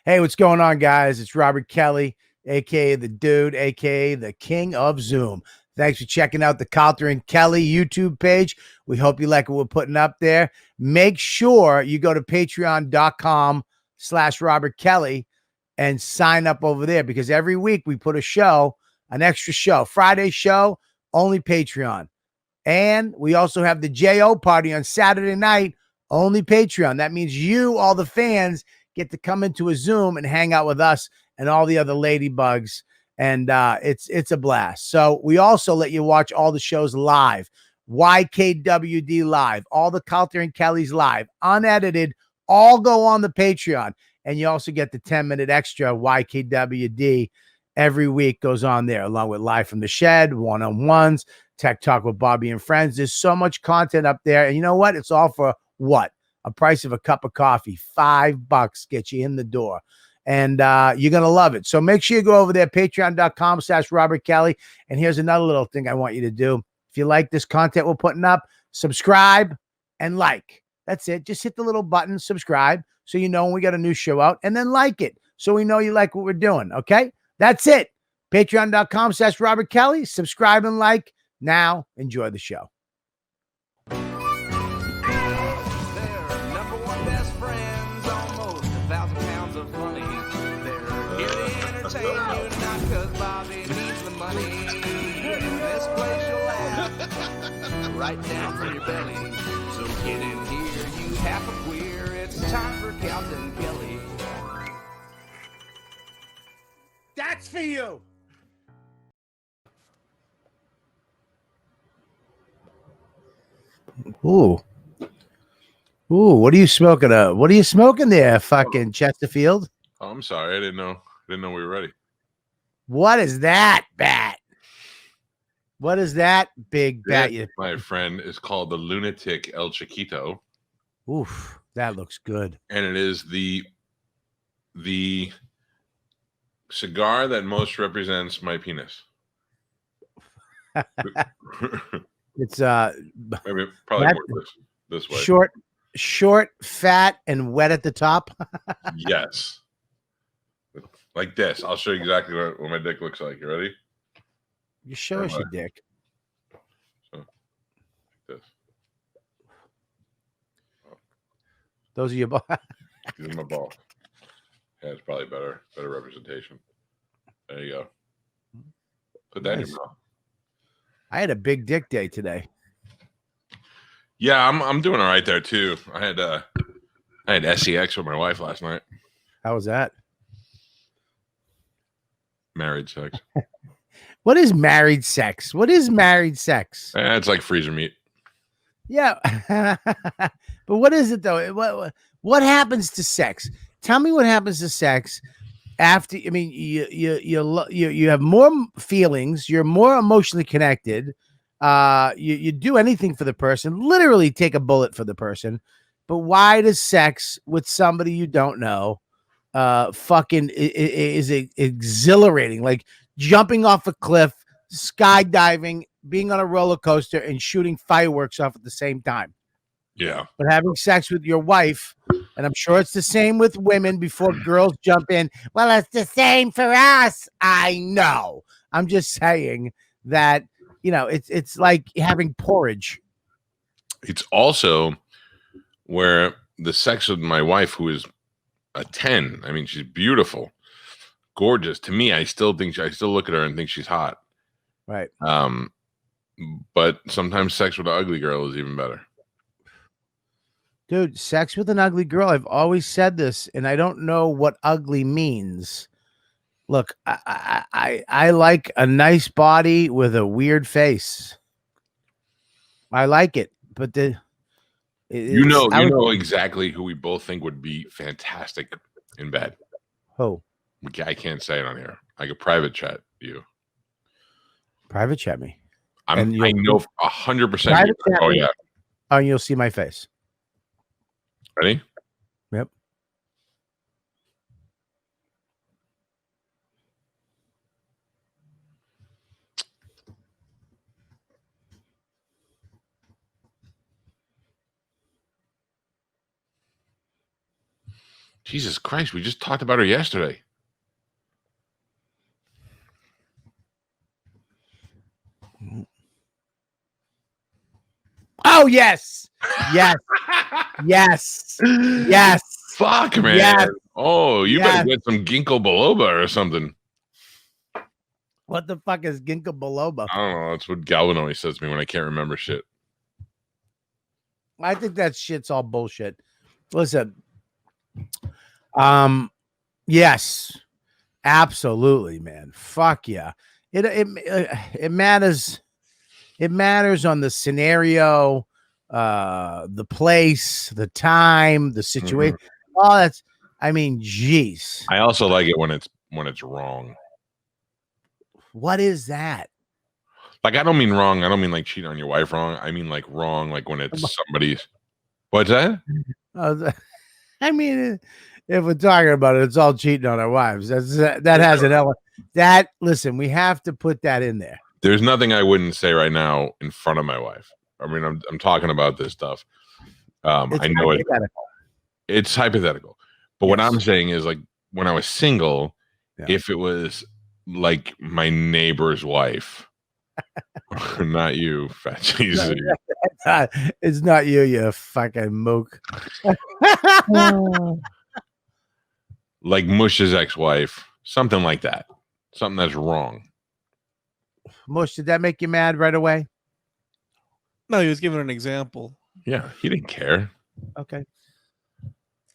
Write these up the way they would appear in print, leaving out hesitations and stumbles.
Hey, what's going on, guys? It's Robert Kelly, aka the Dude, aka the King of Zoom. Thanks for checking out the Calta and Kelly YouTube page. We hope you like what we're putting up there. Make sure you go to patreon.com/Robert Kelly and sign up over there, because every week we put a show, an extra show. Friday show, only Patreon. And we also have the JO party on Saturday night, only Patreon. That means you, all the fans, get to come into a Zoom and hang out with us and all the other ladybugs. And it's a blast. So we also let you watch all the shows live. YKWD live, all the Calta and Kelly's live, unedited, all go on the Patreon. And you also get the 10-minute extra YKWD every week goes on there, along with Live from the Shed, one-on-ones, Tech Talk with Bobby and Friends. There's so much content up there. And you know what? It's all for what? A price of a cup of coffee. $5 gets you in the door. And you're going to love it. So make sure you go over there, patreon.com/Robert Kelly. And here's another little thing I want you to do. If you like this content we're putting up, subscribe and like. That's it. Just hit the little button, subscribe, so you know when we got a new show out, and then like it so we know you like what we're doing. Okay? That's it. Patreon.com/Robert Kelly. Subscribe and like. Now, enjoy the show. Right down from your belly. So get in here, you half a queer. It's time for Calta and Kelly. That's for you. Ooh. Ooh, what are you smoking? What are you smoking there, fucking Chesterfield? Oh, I'm sorry. I didn't know we were ready. What is that bat? What is that big bat? My friend, is called the Lunatic El Chiquito. Oof, that looks good. And it is the cigar that most represents my penis. It's maybe probably more this way. Short, fat, and wet at the top. Yes. Like this. I'll show you exactly what my dick looks like. You ready? You show us your dick. So, like this. Oh. Those are your balls. These are my balls. Yeah, it's probably better representation. There you go. Put that in your mouth. I had a big dick day today. Yeah, I'm doing all right there too. I had sex with my wife last night. How was that? Married sex. What is married sex? What is married sex? It's like freezer meat. Yeah. But what is it though? What happens to sex? Tell me what happens to sex after. I mean, you have more feelings, you're more emotionally connected. You do anything for the person, literally take a bullet for the person. But why does sex with somebody you don't know fucking is exhilarating? Like jumping off a cliff, skydiving, being on a roller coaster, and shooting fireworks off at the same time. Yeah. But having sex with your wife, and I'm sure it's the same with women before girls jump in. Well, it's the same for us. I know. I'm just saying that, you know, it's like having porridge. It's also where the sex with my wife, who is a 10, I mean, she's beautiful, gorgeous. To me, I still look at her and think she's hot. Right. But sometimes sex with an ugly girl is even better. Dude, sex with an ugly girl. I've always said this, and I don't know what ugly means. Look, I like a nice body with a weird face. I like it, but you know exactly who we both think would be fantastic in bed. Who? I can't say it on here. I could private chat you. Private chat me. I know 100%. Oh yeah. Oh, you'll see my face. Ready? Yep. Jesus Christ, we just talked about her yesterday. Oh, yes. Yes. Yes. Yes. Fuck, man. Yes. Oh, you better Yes. get some ginkgo biloba or something. What the fuck is ginkgo biloba? I don't know. That's what Galvin always says to me when I can't remember shit. I think that shit's all bullshit. Listen. Yes. Absolutely, man. Fuck yeah. It matters. It matters on the scenario, the place, the time, the situation. All that's. I mean, geez. I also like it when it's wrong. What is that? Like, I don't mean wrong. I don't mean like cheating on your wife wrong. I mean like wrong, like when it's somebody's. What's that? I mean, if we're talking about it, it's all cheating on our wives. That has an element. That listen, we have to put that in there. There's nothing I wouldn't say right now in front of my wife. I mean, I'm talking about this stuff. I know it's hypothetical, but what I'm saying is, like, when I was single, if it was like my neighbor's wife, not you, fat cheesy. It's not you, you fucking mook. Like Mush's ex-wife, something like that. Something that's wrong. Mush, did that make you mad right away? No, he was giving an example. Yeah, he didn't care. Okay.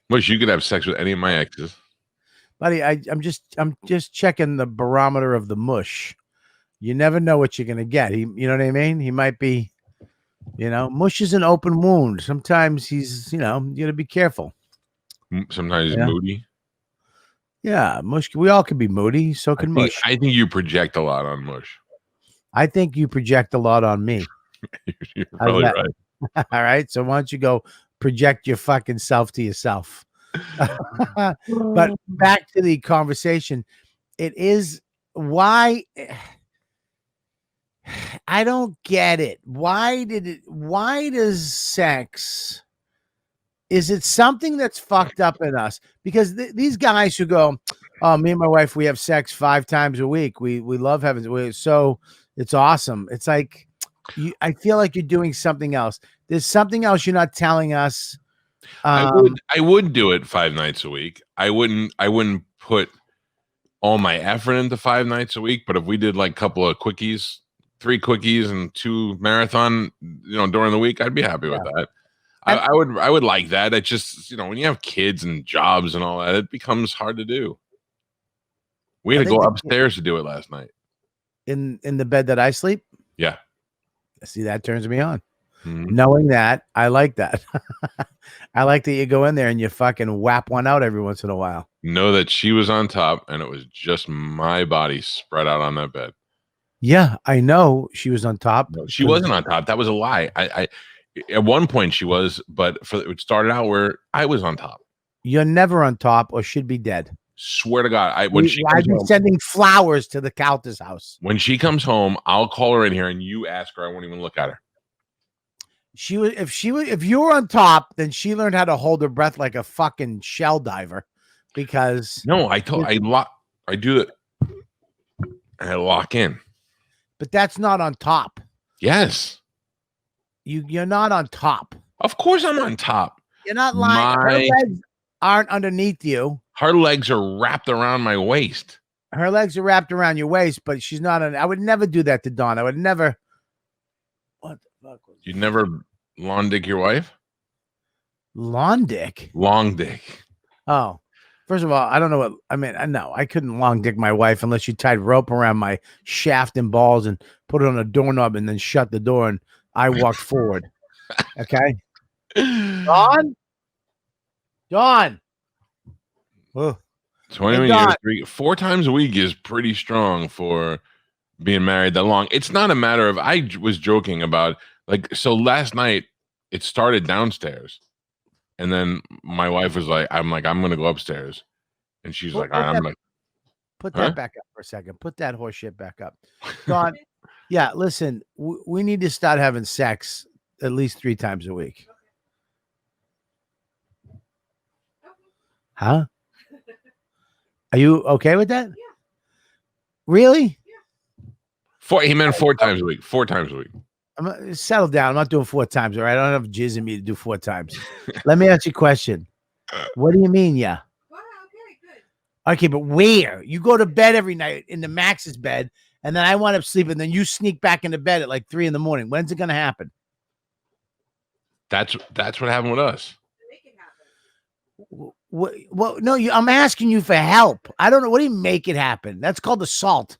Mush, you could have sex with any of my exes. Buddy, I'm just checking the barometer of the mush. You never know what you're gonna get. You know what I mean? He might be, mush is an open wound. Sometimes he's, you gotta be careful. Sometimes he's moody. Yeah, Mush. We all can be moody. So can Mush. I think you project a lot on Mush. I think you project a lot on me. You're probably right. All right. So why don't you go project your fucking self to yourself? But back to the conversation. It is why I don't get it. Why does sex? Is it something that's fucked up in us? Because these guys who go, oh, me and my wife, we have sex 5 times a week. We love having so it's awesome. It's like I feel like you're doing something else. There's something else you're not telling us. I would do it 5 nights a week. I wouldn't put all my effort into 5 nights a week. But if we did like a couple of quickies, 3 quickies and 2 marathon, during the week, I'd be happy with that. I would like that. It's just, when you have kids and jobs and all that, it becomes hard to do. We had to go upstairs to do it last night. In the bed that I sleep? Yeah. See, that turns me on. Mm-hmm. Knowing that, I like that. I like that you go in there and you fucking whap one out every once in a while. Know that she was on top and it was just my body spread out on that bed. Yeah, I know she was on top. No, she wasn't on top. That was a lie. I at one point she was, but it started out where I was on top. You're never on top or should be dead. Swear to God, I'd be sending flowers to the Calta's house. When she comes home, I'll call her in here and you ask her. I won't even look at her. If you were on top, then she learned how to hold her breath like a fucking shell diver. Because I do it. I lock in. But that's not on top. Yes. You're not on top. Of course I'm on top. You're not lying. Her legs aren't underneath you. Her legs are wrapped around my waist. Her legs are wrapped around your waist, but she's not I would never do that to Dawn. I would never. What the fuck? You'd never lawn dick your wife? Lawn dick? Long dick. Oh. First of all, I don't know what I mean. No, I couldn't long dick my wife unless you tied rope around my shaft and balls and put it on a doorknob and then shut the door and I walked forward. Okay. Dawn? Oh. 21 years, 4 times a week is pretty strong for being married that long. It's not a matter of, I was joking about, so last night it started downstairs. And then my wife was like, I'm going to go upstairs. And she's like, I'm like, put that back up for a second. Put that horse shit back up. Dawn, yeah, listen, we need to start having sex at least 3 times a week. Huh? Are you okay with that? Yeah. Really? He meant 4 times a week. 4 times a week. Settle down. I'm not doing 4 times. All right. I don't have jizz in me to do 4 times. Let me ask you a question. What do you mean? Yeah. Okay, good. Okay, but where? You go to bed every night in the Max's bed, and then I wind up sleeping. Then you sneak back into bed at like 3 in the morning. When's it going to happen? That's what happened with us. Make it happen. Well, no, I'm asking you for help. I don't know. What do you make it happen? That's called assault.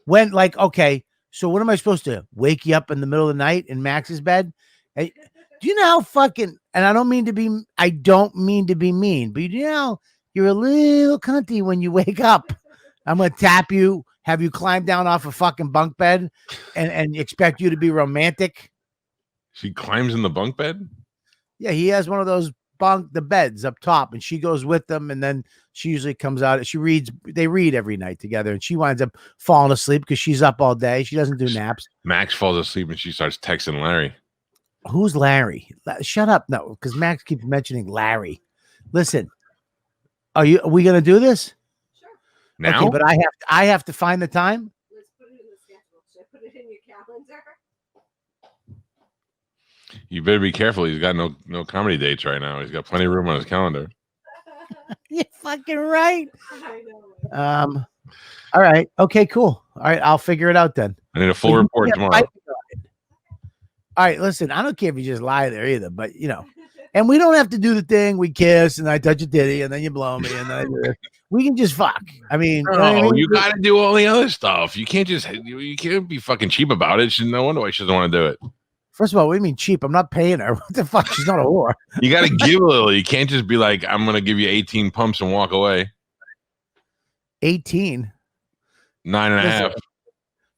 When, like, okay, so what am I supposed to wake you up in the middle of the night in Max's bed? Hey, do you know how fucking, and I don't mean to be mean, but you know, you're a little cunty when you wake up. I'm going to tap you, have you climb down off a fucking bunk bed and expect you to be romantic. She climbs in the bunk bed? Yeah, he has one of those the beds up top, and she goes with them, and then she usually comes out. They read every night together, and she winds up falling asleep because she's up all day. She doesn't do naps. Max falls asleep and she starts texting Larry. Who's Larry? Shut up. No, because Max keeps mentioning Larry. Listen, are we gonna do this? Sure. Now? Okay, but I have to find the time. Let's put it in the schedule. Should I put it in your calendar? You better be careful. He's got no comedy dates right now. He's got plenty of room on his calendar. You're fucking right. I know. All right. Okay, cool. All right, I'll figure it out then. I need a full report tomorrow. All right, listen, I don't care if you just lie there either, but you know, and we don't have to do the thing. We kiss and I touch a titty and then you blow me and then I do it. We can just fuck. I mean, you got to do all the other stuff. You can't you can't be fucking cheap about it. No wonder why she doesn't want to do it. First of all, what do you mean cheap? I'm not paying her. What the fuck? She's not a whore. You got to give a little. You can't just be like, I'm going to give you 18 pumps and walk away. 18? 9.5.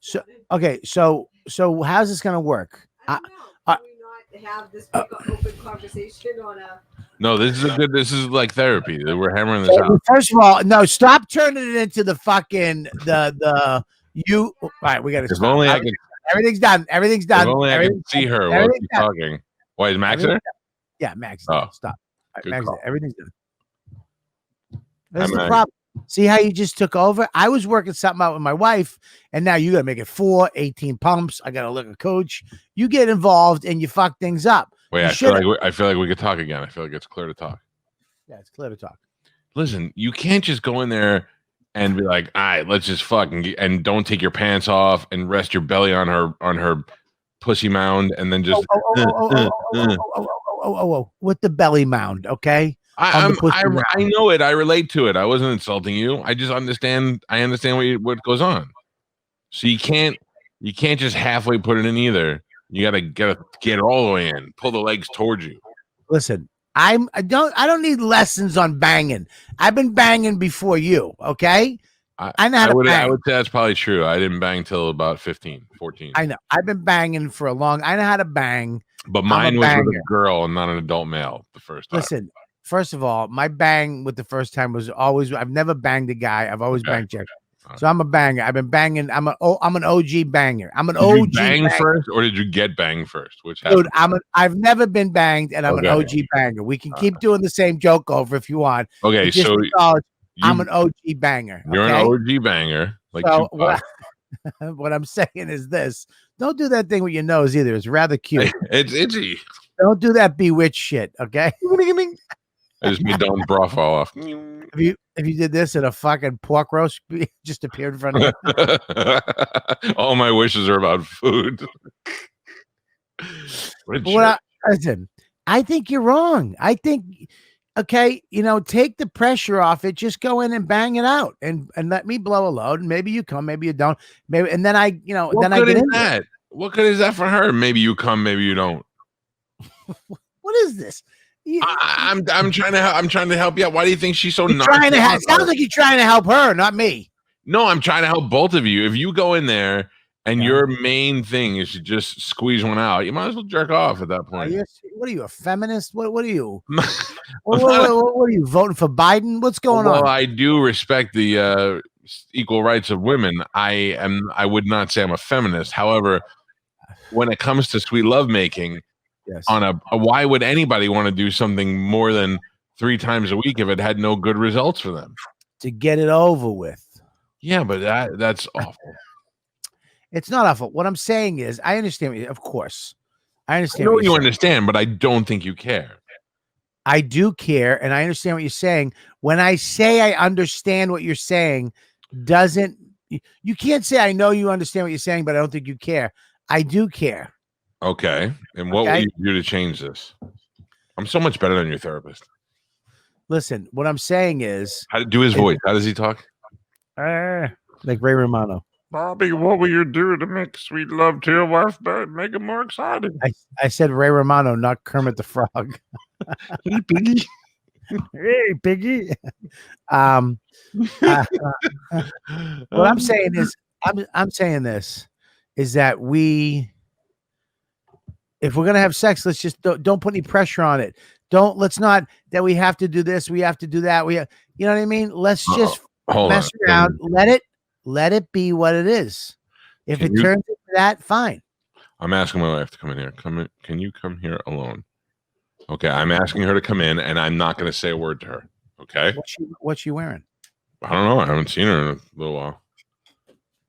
So, okay. So how's this going to work? I don't know. Can we not have this open conversation on a... No, this is like therapy. We're hammering this out. First of all, no, stop turning it into the fucking, all right, we got to stop. If only I could... Everything's done. Everything's done. If only I can see her while she's talking. Why is Max there? Yeah, Max. Oh, stop. Good Max, call. everything's done. That's the problem. See how you just took over? I was working something out with my wife, and now you got to make it 18 pumps. I got to look at coach. You get involved and you fuck things up. Wait, I feel like we could talk again. I feel like it's clear to talk. Yeah, it's clear to talk. Listen, you can't just go in there and be like, all right, let's just fuck and don't take your pants off and rest your belly on her pussy mound and then just with the belly mound, okay? I know it. I relate to it. I wasn't insulting you. I just understand. I understand what goes on. So you can't just halfway put it in either. You gotta get it all the way in. Pull the legs towards you. Listen, I don't need lessons on banging. I've been banging before you, okay? I know how to bang. I would say that's probably true. I didn't bang till about 15, 14. I know. I've been banging for I know how to bang. But mine was with a girl and not an adult male the first time. Listen, first of all, my bang with the first time was always, I've never banged a guy. I've always banged chicks. So I'm a banger. I've been banging. I'm an OG banger. I'm an OG. Did you bang first, or did you get banged first? Which dude, I've never been banged, and I'm an OG banger. We can keep doing the same joke over if you want. Okay, so I'm an OG banger. You're an OG banger. Like so what I'm saying is this: don't do that thing with your nose either. It's rather cute. It's itchy. Don't do that bewitched shit. Okay. I just made Don's bra fall off. If you did this and a fucking pork roast just appeared in front of you. All my wishes are about food. Listen, I think you're wrong. I think, okay, take the pressure off it. Just go in and bang it out and let me blow a load. And maybe you come, maybe you don't. Maybe, and then I get into that. What good is that for her? Maybe you come, maybe you don't. What is this? I'm trying to help you out. Why do you think she's so nice? Sounds like you're trying to help her, not me. No, I'm trying to help both of you. If you go in there and your main thing is to just squeeze one out, you might as well jerk off at that point. What are you, a feminist? What are you? what are you, voting for Biden? What's going on? Well, I do respect the equal rights of women. I would not say I'm a feminist. However, when it comes to sweet love making, Yes. Why would anybody want to do something more than 3 times a week if it had no good results for them? To get it over with. Yeah, but that's awful. It's not awful. What I'm saying is, I understand. Of course, I I understand. know What you you're saying. understand, but I don't think you care. I do care, and I understand what you're saying. When I say I understand what you're saying, doesn't you can't say I know you understand what you're saying, but I don't think you care. I do care. Okay. And what will you do to change this? I'm so much better than your therapist. Listen, what I'm saying is, How to do his voice? How does he talk? like Ray Romano. Bobby, what will you do to make sweet love to your wife, but make it more exciting? I said Ray Romano, not Kermit the Frog. Hey, Piggy. Hey, piggy. What I'm saying is, I'm saying this is that if we're gonna have sex, let's just don't put any pressure on it. Let's not that we have to do this, we have to do that. You know what I mean? Let's just mess around. Let it be what it is. If it turns into that, fine. I'm asking my wife to come in here. Can you come here alone? Okay, I'm asking her to come in, and I'm not going to say a word to her. Okay. What's she wearing? I don't know. I haven't seen her in a little while.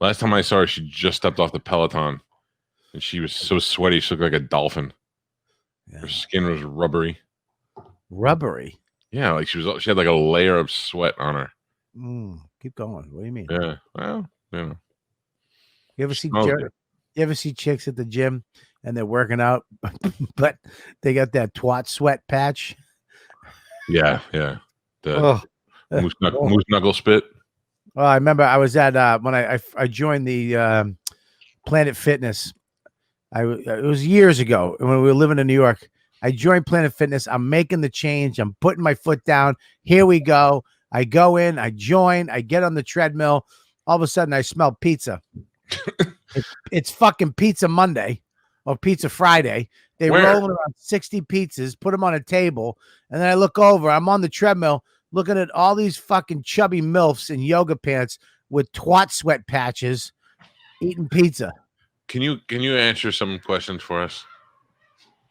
Last time I saw her, she just stepped off the Peloton, and she was so sweaty. She looked like a dolphin. Yeah. Her skin was rubbery. Rubbery. Yeah, like she had like a layer of sweat on her. Keep going. What do you mean? Yeah. Well, you know. You ever see chicks at the gym and they're working out, but they got that twat sweat patch? Yeah. The moose knuckle spit. Well, I remember I was at when I joined the Planet Fitness. It was years ago when we were living in New York. I joined Planet Fitness. I'm making the change. I'm putting my foot down. Here we go. I go in. I join. I get on the treadmill. All of a sudden, I smell pizza. It's fucking Pizza Monday or Pizza Friday. They roll around 60 pizzas, put them on a table, and then I look over. I'm on the treadmill looking at all these fucking chubby MILFs in yoga pants with twat sweat patches eating pizza. Can you answer some questions for us?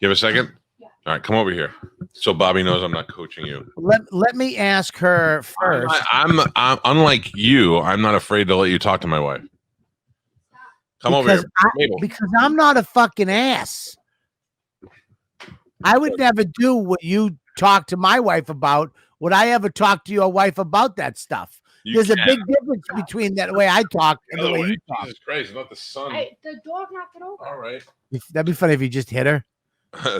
You have a second? Yeah. All right, come over here. So Bobby knows I'm not coaching you. Let me ask her first. I'm unlike you. I'm not afraid to let you talk to my wife. Come over here. Because I'm not a fucking ass. I would never do what you talk to my wife about. Would I ever talk to your wife about that stuff? There's a big difference between that way I talk and the way you talk. Jesus Christ, not the sun. The dog knocked it over. All right. That'd be funny if you just hit her.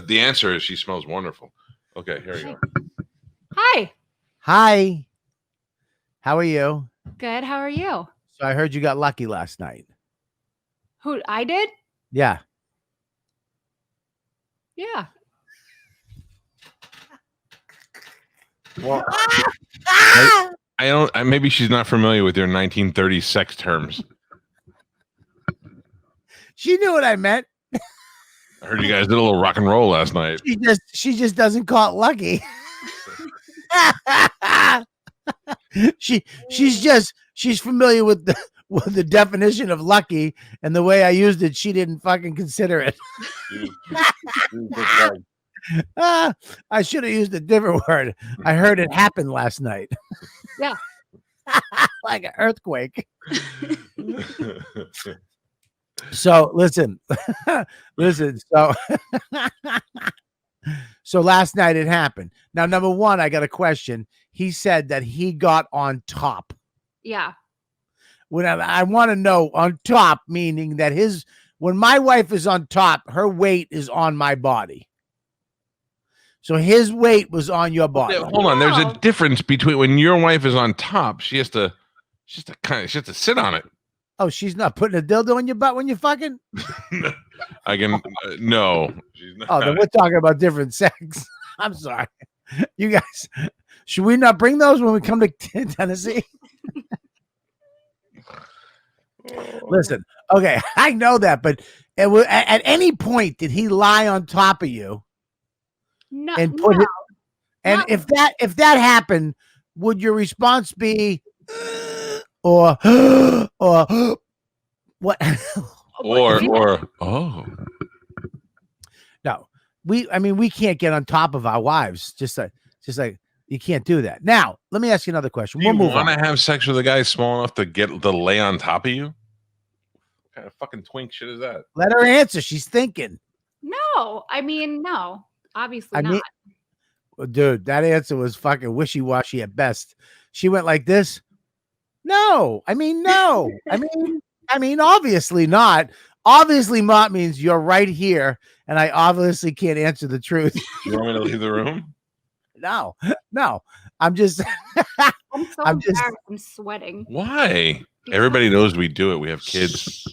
The answer is she smells wonderful. Okay, here you go. Hi. How are you? Good. How are you? So I heard you got lucky last night. Who I did? Yeah. Yeah. Well, I don't. Maybe she's not familiar with your 1930s sex terms. She knew what I meant. I heard you guys did a little rock and roll last night. She just doesn't call it lucky. she's familiar with the definition of lucky, and the way I used it, she didn't fucking consider it. I should have used a different word. I heard it happen last night. Yeah. Like an earthquake. So listen. So last night it happened. Now, number one, I got a question. He said that he got on top. Yeah. When I want to know on top, meaning that when my wife is on top, her weight is on my body. So his weight was on your body. Hold on. There's a difference between when your wife is on top, she has to sit on it. Oh, she's not putting a dildo in your butt when you're fucking? I can no. She's not. Oh, then we're talking about different sex. I'm sorry. You guys, should we not bring those when we come to Tennessee? Listen, okay, I know that, but at any point did he lie on top of you? No. And put it, and if that happened, would your response be or what? or oh. No. we can't get on top of our wives. Just like you can't do that. Now, let me ask you another question. Do you We'll move want on. to have sex with a guy small enough to lay on top of you? What kind of fucking twink shit is that? Let her answer. She's thinking. No, I mean, no, obviously I mean, not. dude, that answer was fucking wishy-washy at best. She went like this. No. I mean, no. I mean, obviously not. Obviously not means you're right here, and I obviously can't answer the truth. You want me to leave the room? No. I'm just I'm so I'm just- embarrassed. I'm sweating. Why? Everybody knows we do it. We have kids.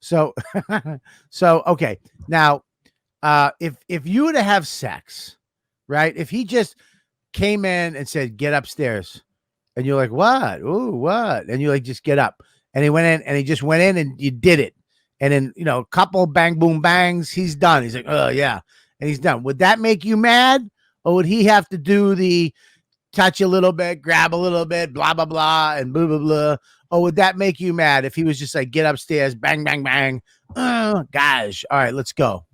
so okay. Now, if you were to have sex, right? If he just came in and said, "Get upstairs," and you're like, "What? Ooh, what?" And you like just get up, and he went in, and he just went in, and you did it, and then a couple bang boom bangs, he's done. He's like, "Oh yeah," and he's done. Would that make you mad, or would he have to do the touch a little bit, grab a little bit, blah blah blah, and blah blah blah? Or would that make you mad if he was just like, "Get upstairs, bang bang bang"? Gosh, all right, let's go.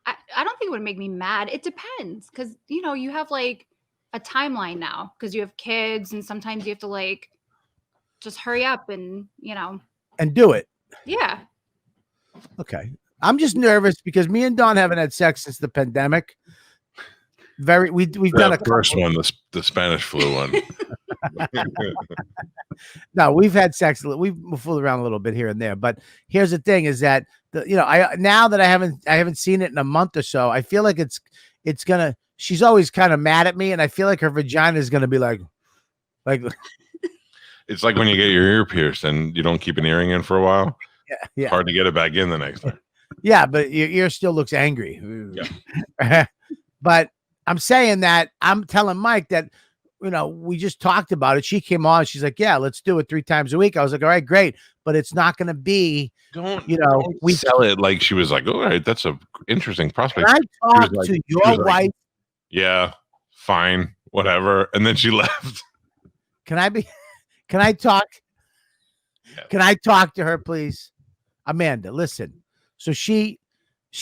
I don't think it would make me mad. It depends, because you have like a timeline now, because you have kids, and sometimes you have to like just hurry up and And do it. yeah. Okay. I'm just nervous because me and Dawn haven't had sex since the pandemic. We've done a The first one, the Spanish flu one. No, we've had sex. We've fooled around a little bit here and there, but here's the thing: is that now that I haven't seen it in a month or so, I feel like it's gonna. She's always kind of mad at me, and I feel like her vagina is gonna be like. It's like when you get your ear pierced and you don't keep an earring in for a while. Yeah. Hard to get it back in the next time. Yeah, but your ear still looks angry. Yeah. But I'm saying that I'm telling Mike that we just talked about it. She came on. She's like, "Yeah, let's do it 3 times a week." I was like, "All right, great," but it's not going to be. Don't We sell it like she was like, "All right, that's a interesting prospect." Can I talk like- to she your was like- wife? Yeah, fine, whatever. And then she left. Can I talk? Yeah. Can I talk to her, please? Amanda, listen. So she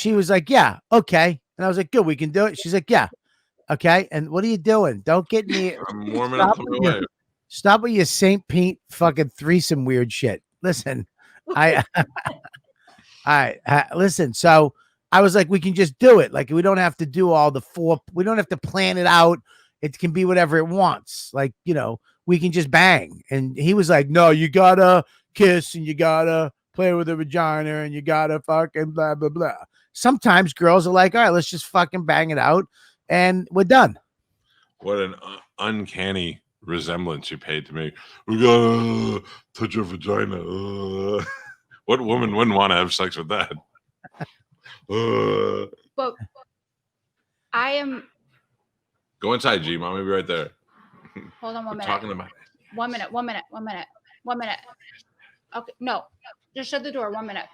was like, "Yeah, okay." And I was like, "Good, we can do it." She's like, "Yeah, okay." And what are you doing? Don't get me. I'm warming up for my wife. Stop with your St. Pete fucking threesome weird shit. Listen, all right, listen. So I was like, we can just do it. Like, we don't have to do all we don't have to plan it out. It can be whatever it wants. Like, we can just bang. And he was like, "No, you gotta kiss and you gotta play with the vagina and you gotta fucking blah, blah, blah." Sometimes girls are like, "All right, let's just fucking bang it out and we're done." What an uncanny resemblance you paid to me. We gotta touch your vagina. What woman wouldn't want to have sex with that? But I am. Go inside, G. Mom will be right there. Hold on 1 minute. Talking about 1 minute. 1 minute. 1 minute. 1 minute. Okay, no, just shut the door. 1 minute.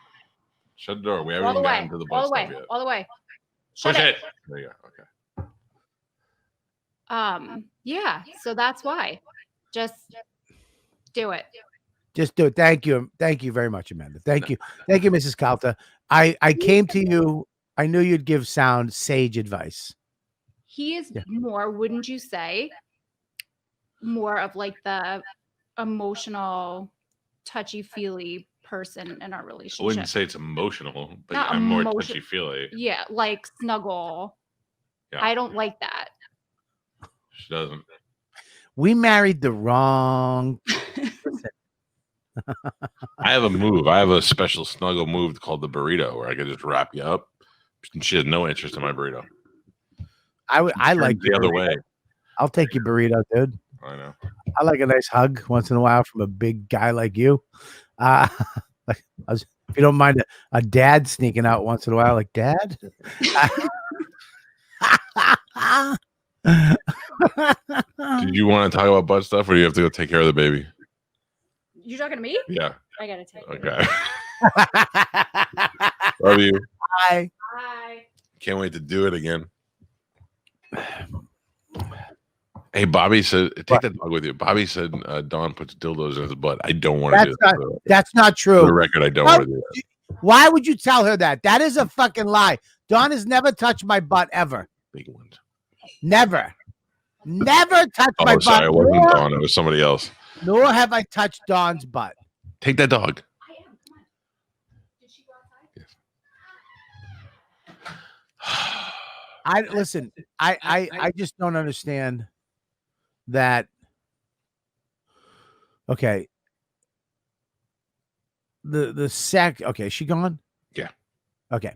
Shut the door. We haven't All the even way. gotten to the All bus the way. stop yet. All the way. Shut Push it. it. There you go. Okay. Yeah. So that's why. Just do it. Just do it. Thank you. Thank you very much, Amanda. Thank you. Thank you, Mrs. Calta. I came to you. I knew you'd give sound sage advice. He is Yeah. more, wouldn't you say, more of like the emotional, touchy-feely person in our I relationship. wouldn't say it's emotional, but Not I'm more emotion- touchy feely. Yeah, like snuggle. Yeah. I don't like that. She doesn't. We married the wrong. I have a move. I have a special snuggle move called the burrito, where I can just wrap you up. And she has no interest in my burrito. I Turns like the other burrito. way. I'll take your burrito, dude. I know. I like a nice hug once in a while from a big guy like you. If you don't mind a dad sneaking out once in a while, like, "Dad." Did you want to talk about butt stuff, or do you have to go take care of the baby? You talking to me? Yeah. I gotta take it. Okay. Love you. Hi. Bye. Can't wait to do it again. Hey, Bobby said, take that dog with you. Bobby said Don puts dildos in his butt. I don't want to do that. That's not For the true. record, I don't How want to do that. Why would you tell her that? That is a fucking lie. Dawn has never touched my butt ever. Big ones. Never. Never touched my Oh, sorry, it butt. wasn't Dawn. It was somebody else. Nor have I touched Dawn's butt. Take that dog. Did she go outside? Listen. I just don't understand that. Okay. The sex. Okay, is she gone? Yeah. Okay.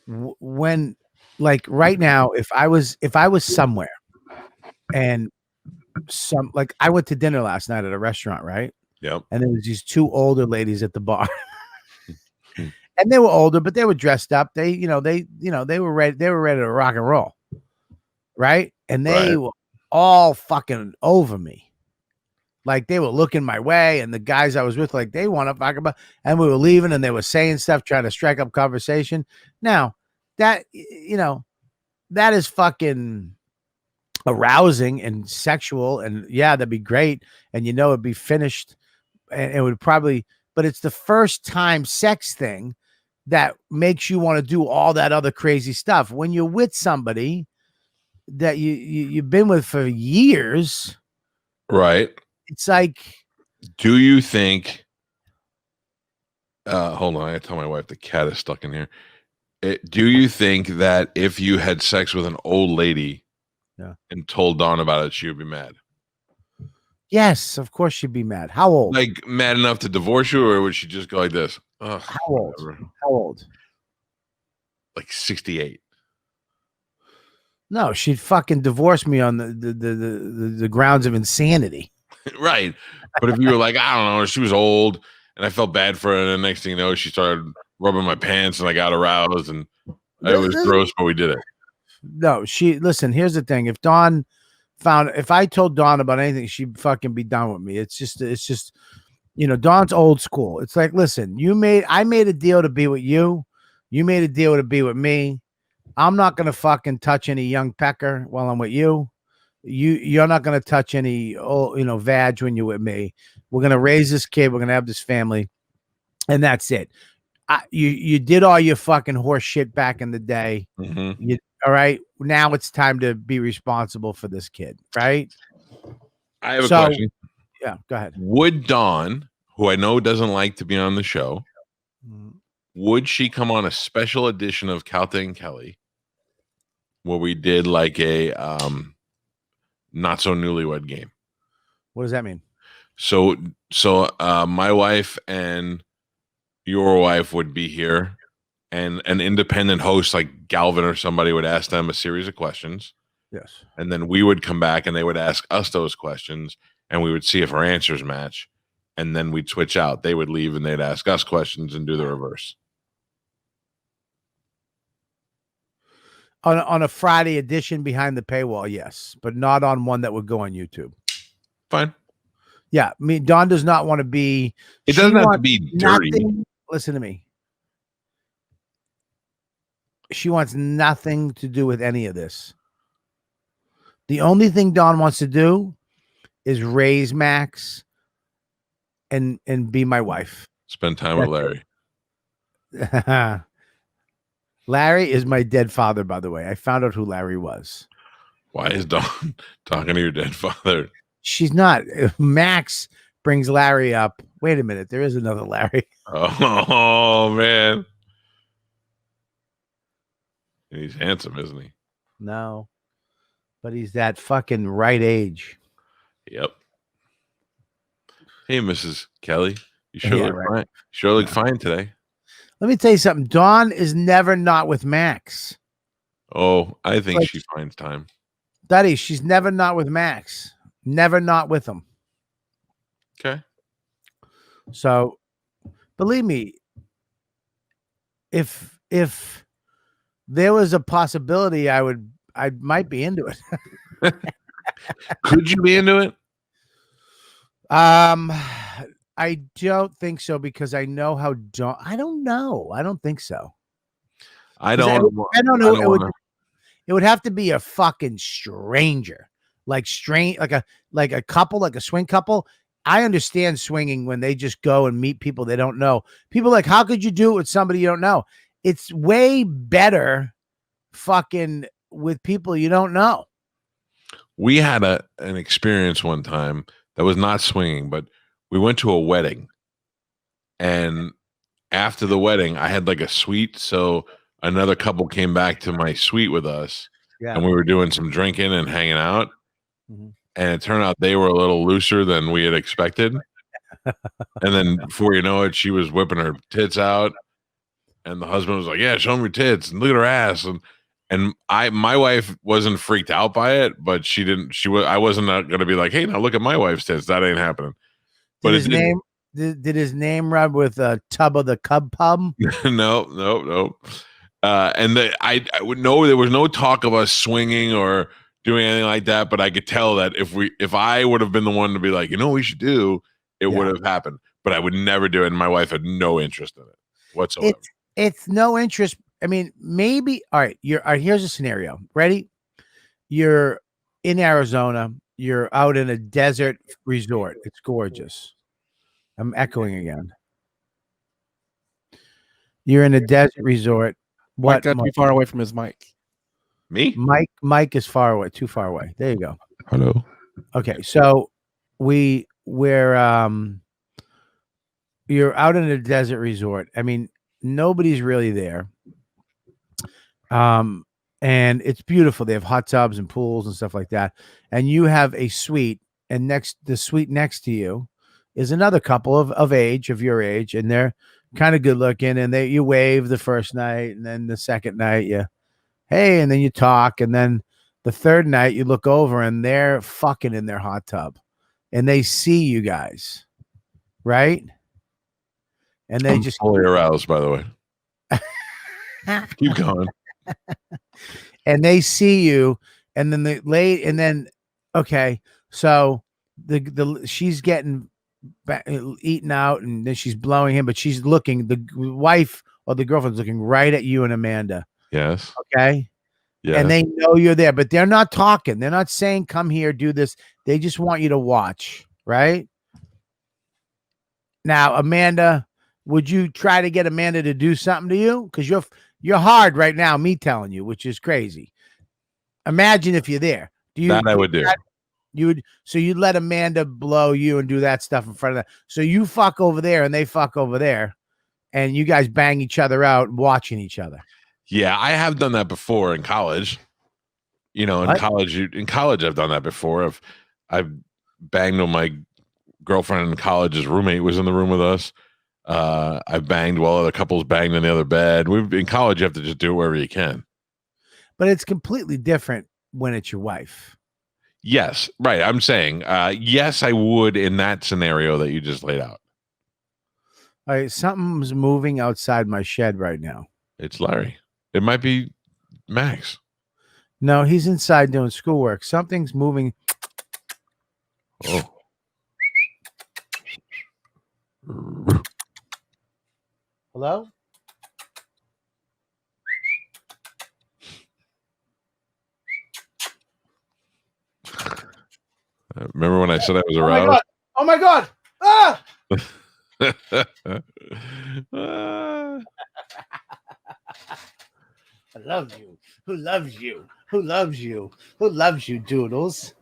When, like, right now, if I was somewhere and like I went to dinner last night at a restaurant, right? Yep. And there was these two older ladies at the bar. And they were older, but they were dressed up. They were ready. They were ready to rock and roll. Right. And they were all fucking over me. Like they were looking my way, and the guys I was with, like they want to fuck about, and we were leaving, and they were saying stuff, trying to strike up conversation. Now, that that is fucking arousing and sexual, and yeah, that'd be great, and it'd be finished, and it would probably, but it's the first time sex thing that makes you want to do all that other crazy stuff. When you're with somebody that you've been with for years, right? It's like, do you think? Hold on, I tell my wife the cat is stuck in here. Do you think that if you had sex with an old lady, and told Dawn about it, she would be mad? Yes, of course she'd be mad. How old? Like mad enough to divorce you, or would she just go like this? Ugh, How old? whatever. How old? Like 68. No, she'd fucking divorce me on the grounds of insanity. Right. But if you were like, I don't know, she was old and I felt bad for her, and the next thing you know, she started rubbing my pants and I got aroused, and it was gross, but we did it. No, listen, here's the thing. If I told Dawn about anything, she'd fucking be done with me. It's just Dawn's old school. It's like, listen, I made a deal to be with you. You made a deal to be with me. I'm not going to fucking touch any young pecker while I'm with you. You're not going to touch any, vag when you're with me. We're going to raise this kid. We're going to have this family. And that's it. You did all your fucking horse shit back in the day. Mm-hmm. All right. Now it's time to be responsible for this kid. Right. I have a question. Yeah, go ahead. Would Dawn, who I know doesn't like to be on the show, would she come on a special edition of Calta and Kelly where we did like a not so newlywed game? What does that mean? So my wife and your wife would be here, and an independent host like Galvin or somebody would ask them a series of questions. Yes. And then we would come back and they would ask us those questions, and we would see if our answers match. And then we'd switch out. They would leave and they'd ask us questions and do the reverse. On a Friday edition behind the paywall, yes, but not on one that would go on YouTube. Fine. Yeah, Dawn does not want to be. It doesn't have to be dirty. Listen to me. She wants nothing to do with any of this. The only thing Dawn wants to do is raise Max and be my wife. Spend time with Larry. Larry is my dead father, by the way. I found out who Larry was. Why is Dawn talking to your dead father? She's not. Max brings Larry up. Wait a minute. There is another Larry. Oh, man. He's handsome, isn't he? No. But he's that fucking right age. Yep. Hey, Mrs. Kelly. You sure look fine. Sure look fine today. Let me tell you something. Dawn is never not with Max. Oh, I think she finds time. Daddy, she's never not with Max. Never not with him. Okay. So, believe me, if there was a possibility, I might be into it. Could you be into it? I don't think so, because I know how I don't know. I don't think so. I don't know. It would have to be a fucking stranger, like a couple, like a swing couple. I understand swinging when they just go and meet people they don't know. People like, how could you do it with somebody you don't know? It's way better fucking with people you don't know. We had an experience one time that was not swinging, but we went to a wedding, and after the wedding, I had like a suite, so another couple came back to my suite with us, and we were doing some drinking and hanging out, Mhm. and it turned out they were a little looser than we had expected. And then before you know it, she was whipping her tits out, and the husband was like, "Yeah, show me your tits and look at her ass." And my wife wasn't freaked out by it, but she didn't. She was. I wasn't going to be like, "Hey, now look at my wife's tits." That ain't happening. But Did his name rub with a tub of the Cub Pub? No. And I would know there was no talk of us swinging or doing anything like that. But I could tell that if I would have been the one to be like, what we should do, it would have happened. But I would never do it. And my wife had no interest in it whatsoever. It's no interest. I mean, maybe. All right. Here's a scenario. Ready? You're in Arizona. You're out in a desert resort. It's gorgeous. I'm echoing again. You're in a desert resort. Mike got too far away from his mic. Me? Mike is far away, too far away. There you go. Hello. Okay, so we're you're out in a desert resort. I mean, nobody's really there. And it's beautiful. They have hot tubs and pools and stuff like that. And you have a suite, and the suite next to you is another couple of your age, and they're kind of good looking, and you wave the first night, and then the second night hey, and then you talk, and then the third night you look over and they're fucking in their hot tub, and they see you guys, right? And they just fully aroused, by the way. Keep going. And they see you, and then okay, so she's getting eaten out, and then she's blowing him, but she's looking, the wife or the girlfriend's looking right at you and Amanda. Yes. Okay. Yeah. And they know you're there, but they're not talking. They're not saying, come here, do this. They just want you to watch. Right. Now, Amanda, would you try to get Amanda to do something to you? Because you're hard right now, me telling you, which is crazy. Imagine if you're there. I would do. You'd let Amanda blow you and do that stuff in front of that. So you fuck over there and they fuck over there, and you guys bang each other out watching each other. Yeah, I have done that before in college. In college I've done that before. I've banged on my girlfriend in college. His roommate was in the room with us. I've banged while other couples banged in the other bed. In college, you have to just do it wherever you can. But it's completely different when it's your wife. Yes, right. I'm saying, yes, I would in that scenario that you just laid out. All right, something's moving outside my shed right now. It's Larry. It might be Max. No, he's inside doing schoolwork. Something's moving. Oh. Hello? Remember when I said I was aroused? Oh my God! Ah! I love you. Who loves you? Who loves you? Who loves you, Doodles?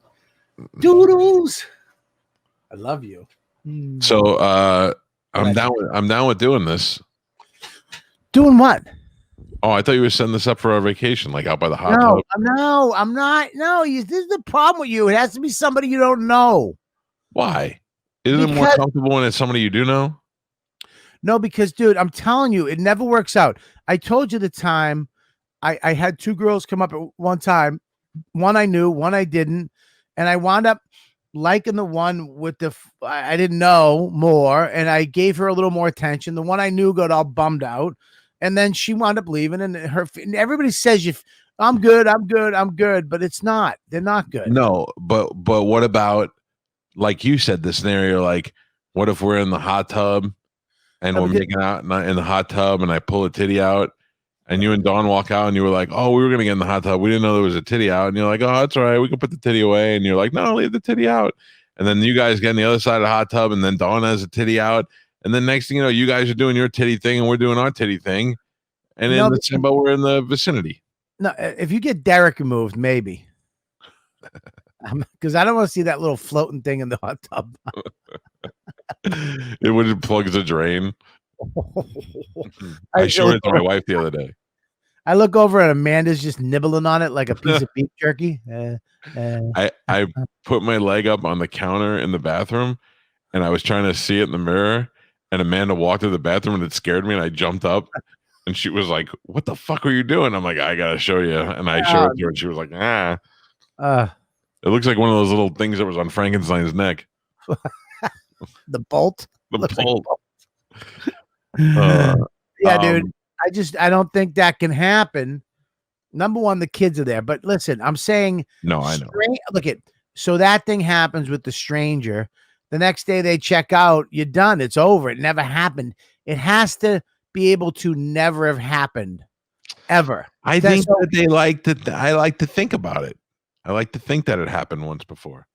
Doodles! I love you. So I'm down with doing this. Doing what? Oh, I thought you were setting this up for our vacation, like out by the hot tub. No, I'm not. No, this is the problem with you. It has to be somebody you don't know. Why? Isn't it more comfortable when it's somebody you do know? No, because, dude, I'm telling you, it never works out. I told you the time I had two girls come up at one time. One I knew, one I didn't. And I wound up liking the one with I didn't know more. And I gave her a little more attention. The one I knew got all bummed out. And then she wound up leaving. And everybody says, I'm good. But it's not. They're not good. No, but what about, like you said, the scenario, like, what if we're in the hot tub and we're making out in the hot tub and I pull a titty out and you and Dawn walk out and you were like, oh, we were going to get in the hot tub. We didn't know there was a titty out. And you're like, oh, that's all right. We can put the titty away. And you're like, no, leave the titty out. and then you guys get on the other side of the hot tub, and then Dawn has a titty out, and then next thing you know, you guys are doing your titty thing, and we're doing our titty thing, and No, but we're in the vicinity. No, if you get Derek removed, maybe. Because I don't want to see that little floating thing in the hot tub. It would plug the drain. I showed it to my wife the other day. I look over and Amanda's just nibbling on it like a piece of beef jerky. I put my leg up on the counter in the bathroom, and I was trying to see it in the mirror, and Amanda walked to the bathroom, and it scared me, and I jumped up, and she was like, "What the fuck are you doing?" I'm like, "I gotta show you," and I showed it to her, and she was like, "Ah." It looks like one of those little things that was on Frankenstein's neck. The bolt. The bolt. Yeah, dude. I don't think that can happen. Number one, the kids are there. But listen, I'm saying no, I know. Look at so that thing happens with the stranger. The next day they check out, you're done. It's over. It never happened. It has to be able to never have happened. Ever. I think that they like to I like to think about it. I like to think that it happened once before.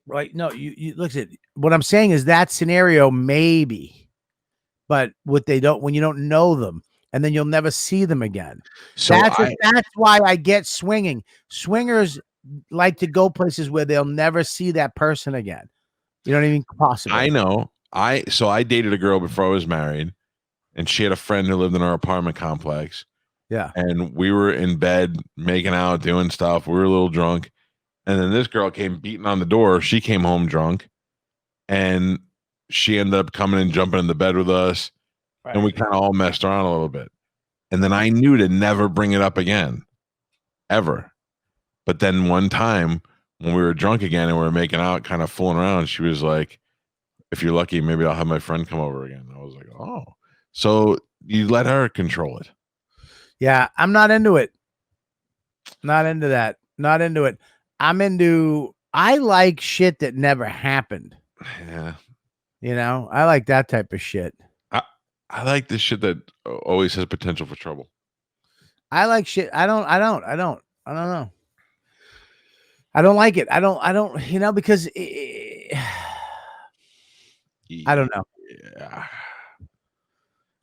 Right. No, you look at what I'm saying is that scenario, maybe, but what they don't, when you don't know them and then you'll never see them again. So that's why I get swinging. Swingers like to go places where they'll never see that person again. You know what I mean? Possibly. I know. I dated a girl before I was married, and she had a friend who lived in our apartment complex. Yeah. And we were in bed making out, doing stuff. We were a little drunk. And then this girl came beating on the door. She came home drunk. And she ended up coming and jumping in the bed with us. Right. And we kind of all messed around a little bit. And then I knew to never bring it up again. Ever. But then one time when we were drunk again and we were making out, kind of fooling around, she was like, "If you're lucky, maybe I'll have my friend come over again." I was like, "Oh." So you let her control it. Yeah, I'm not into it. Not into that. Not into it. I like shit that never happened. Yeah. You know, I like that type of shit. I like this shit that always has potential for trouble. I like shit. I don't know. I don't like it. I don't, you know, because I don't know. Yeah.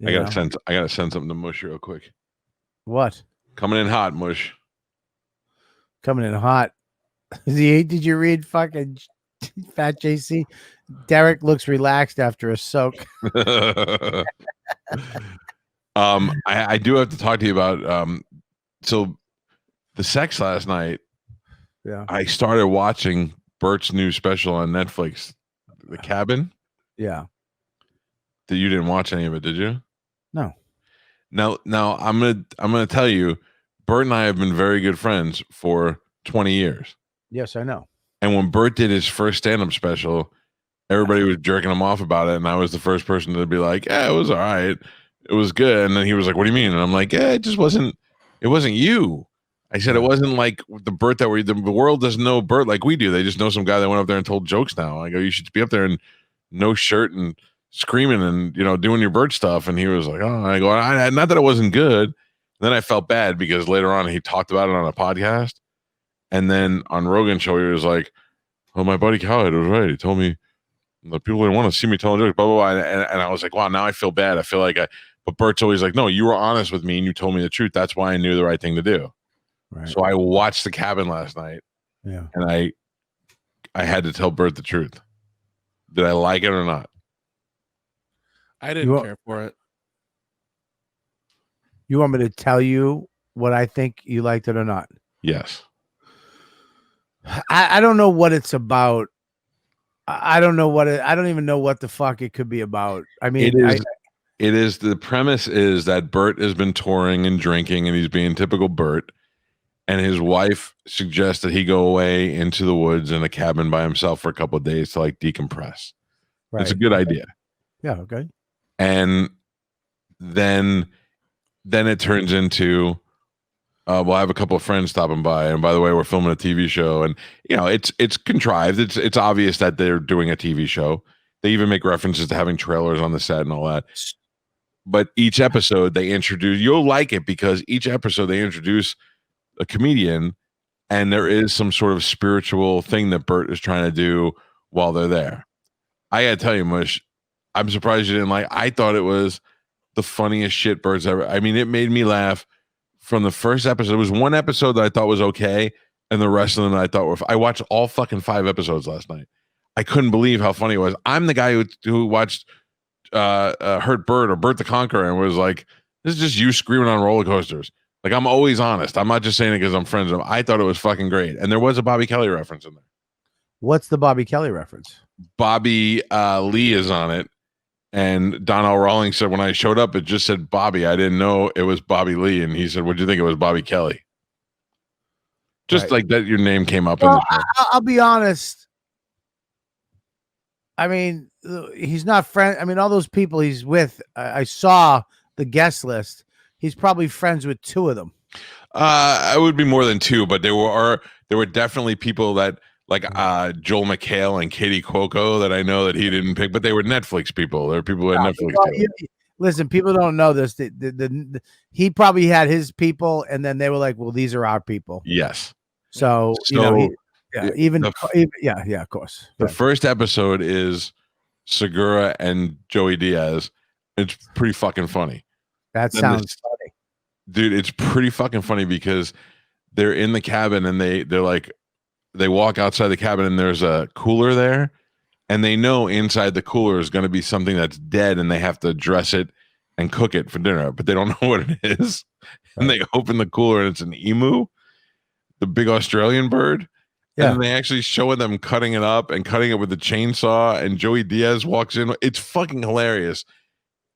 I gotta send something to Mush real quick. What? Coming in hot, Mush. Coming in hot. Did you read fucking Fat JC? Derek looks relaxed after a soak. I do have to talk to you about so the sex last night. Yeah. I started watching Bert's new special on Netflix, The Cabin. Yeah. You didn't watch any of it, did you? No. Now I'm gonna tell you, Bert and I have been very good friends for 20 years. Yes, I know. And when Bert did his first stand-up special, everybody was jerking him off about it, and I was the first person to be like, "Yeah, it was all right, it was good." And then he was like, "What do you mean?" And I'm like, "Yeah, it just wasn't. It wasn't you." I said, "It wasn't like the Bert that the world doesn't know Bert like we do. They just know some guy that went up there and told jokes now." I go, "You should be up there in no shirt and screaming and doing your Bert stuff." And he was like, "Oh," I go, "Not that it wasn't good." Then I felt bad because later on he talked about it on a podcast, and then on Rogan's show he was like, "Oh, my buddy Cowhead was right. He told me the people didn't want to see me telling jokes, blah blah blah." And I was like, "Wow, now I feel bad. I feel like But Bert's always like, "No, you were honest with me and you told me the truth. That's why I knew the right thing to do." Right. So I watched The Cabin last night. Yeah. And I had to tell Bert the truth. Did I like it or not? I didn't care for it. You want me to tell you what I think you liked it or not? Yes. I don't know what it's about. I don't know I don't even know what the fuck it could be about. I mean, it is the premise is that Bert has been touring and drinking and he's being typical Bert. And his wife suggests that he go away into the woods in a cabin by himself for a couple of days to like decompress. Right. It's a good idea. Yeah. Okay. And then it turns into, we'll have a couple of friends stopping by. And by the way, we're filming a TV show, and it's contrived. It's obvious that they're doing a TV show. They even make references to having trailers on the set and all that. But each episode they introduce, you'll like it because each episode they introduce a comedian, and there is some sort of spiritual thing that Bert is trying to do while they're there. I gotta tell you, Mush, I'm surprised you didn't like. I thought it was the funniest shit Bert's ever. I mean, it made me laugh from the first episode. There was one episode that I thought was okay, and the rest of them I thought were. I watched all fucking 5 episodes last night. I couldn't believe how funny it was. I'm the guy who watched Hurt Bert or Bert the Conqueror and was like, "This is just you screaming on roller coasters." Like, I'm always honest. I'm not just saying it because I'm friends with him. I thought it was fucking great, and there was a Bobby Kelly reference in there. What's the Bobby Kelly reference? Bobby Lee is on it. And Donnell Rawlings said, when I showed up, it just said Bobby. I didn't know it was Bobby Lee. And he said, what'd you think it was Bobby Kelly? Just like that, your name came up in the show. I'll be honest. I mean, he's not friend. I mean, all those people he's with, I saw the guest list. He's probably friends with 2 of them. I would be more than 2, but there were definitely people that like Joel McHale and Katie Cuoco that I know that he didn't pick, but they were Netflix people. There were people who had Netflix. Listen, people don't know this. He probably had his people, and then they were like, "Well, these are our people." Yes. So you know, of course. The first episode is Segura and Joey Diaz. It's pretty fucking funny. That sounds funny, dude. It's pretty fucking funny because they're in the cabin and they're like. They walk outside the cabin and there's a cooler there, and they know inside the cooler is going to be something that's dead, and they have to dress it and cook it for dinner, but they don't know what it is. And they open the cooler and it's an emu, the big Australian bird. Yeah. And they actually show them cutting it up and cutting it with a chainsaw, and Joey Diaz walks in. It's fucking hilarious.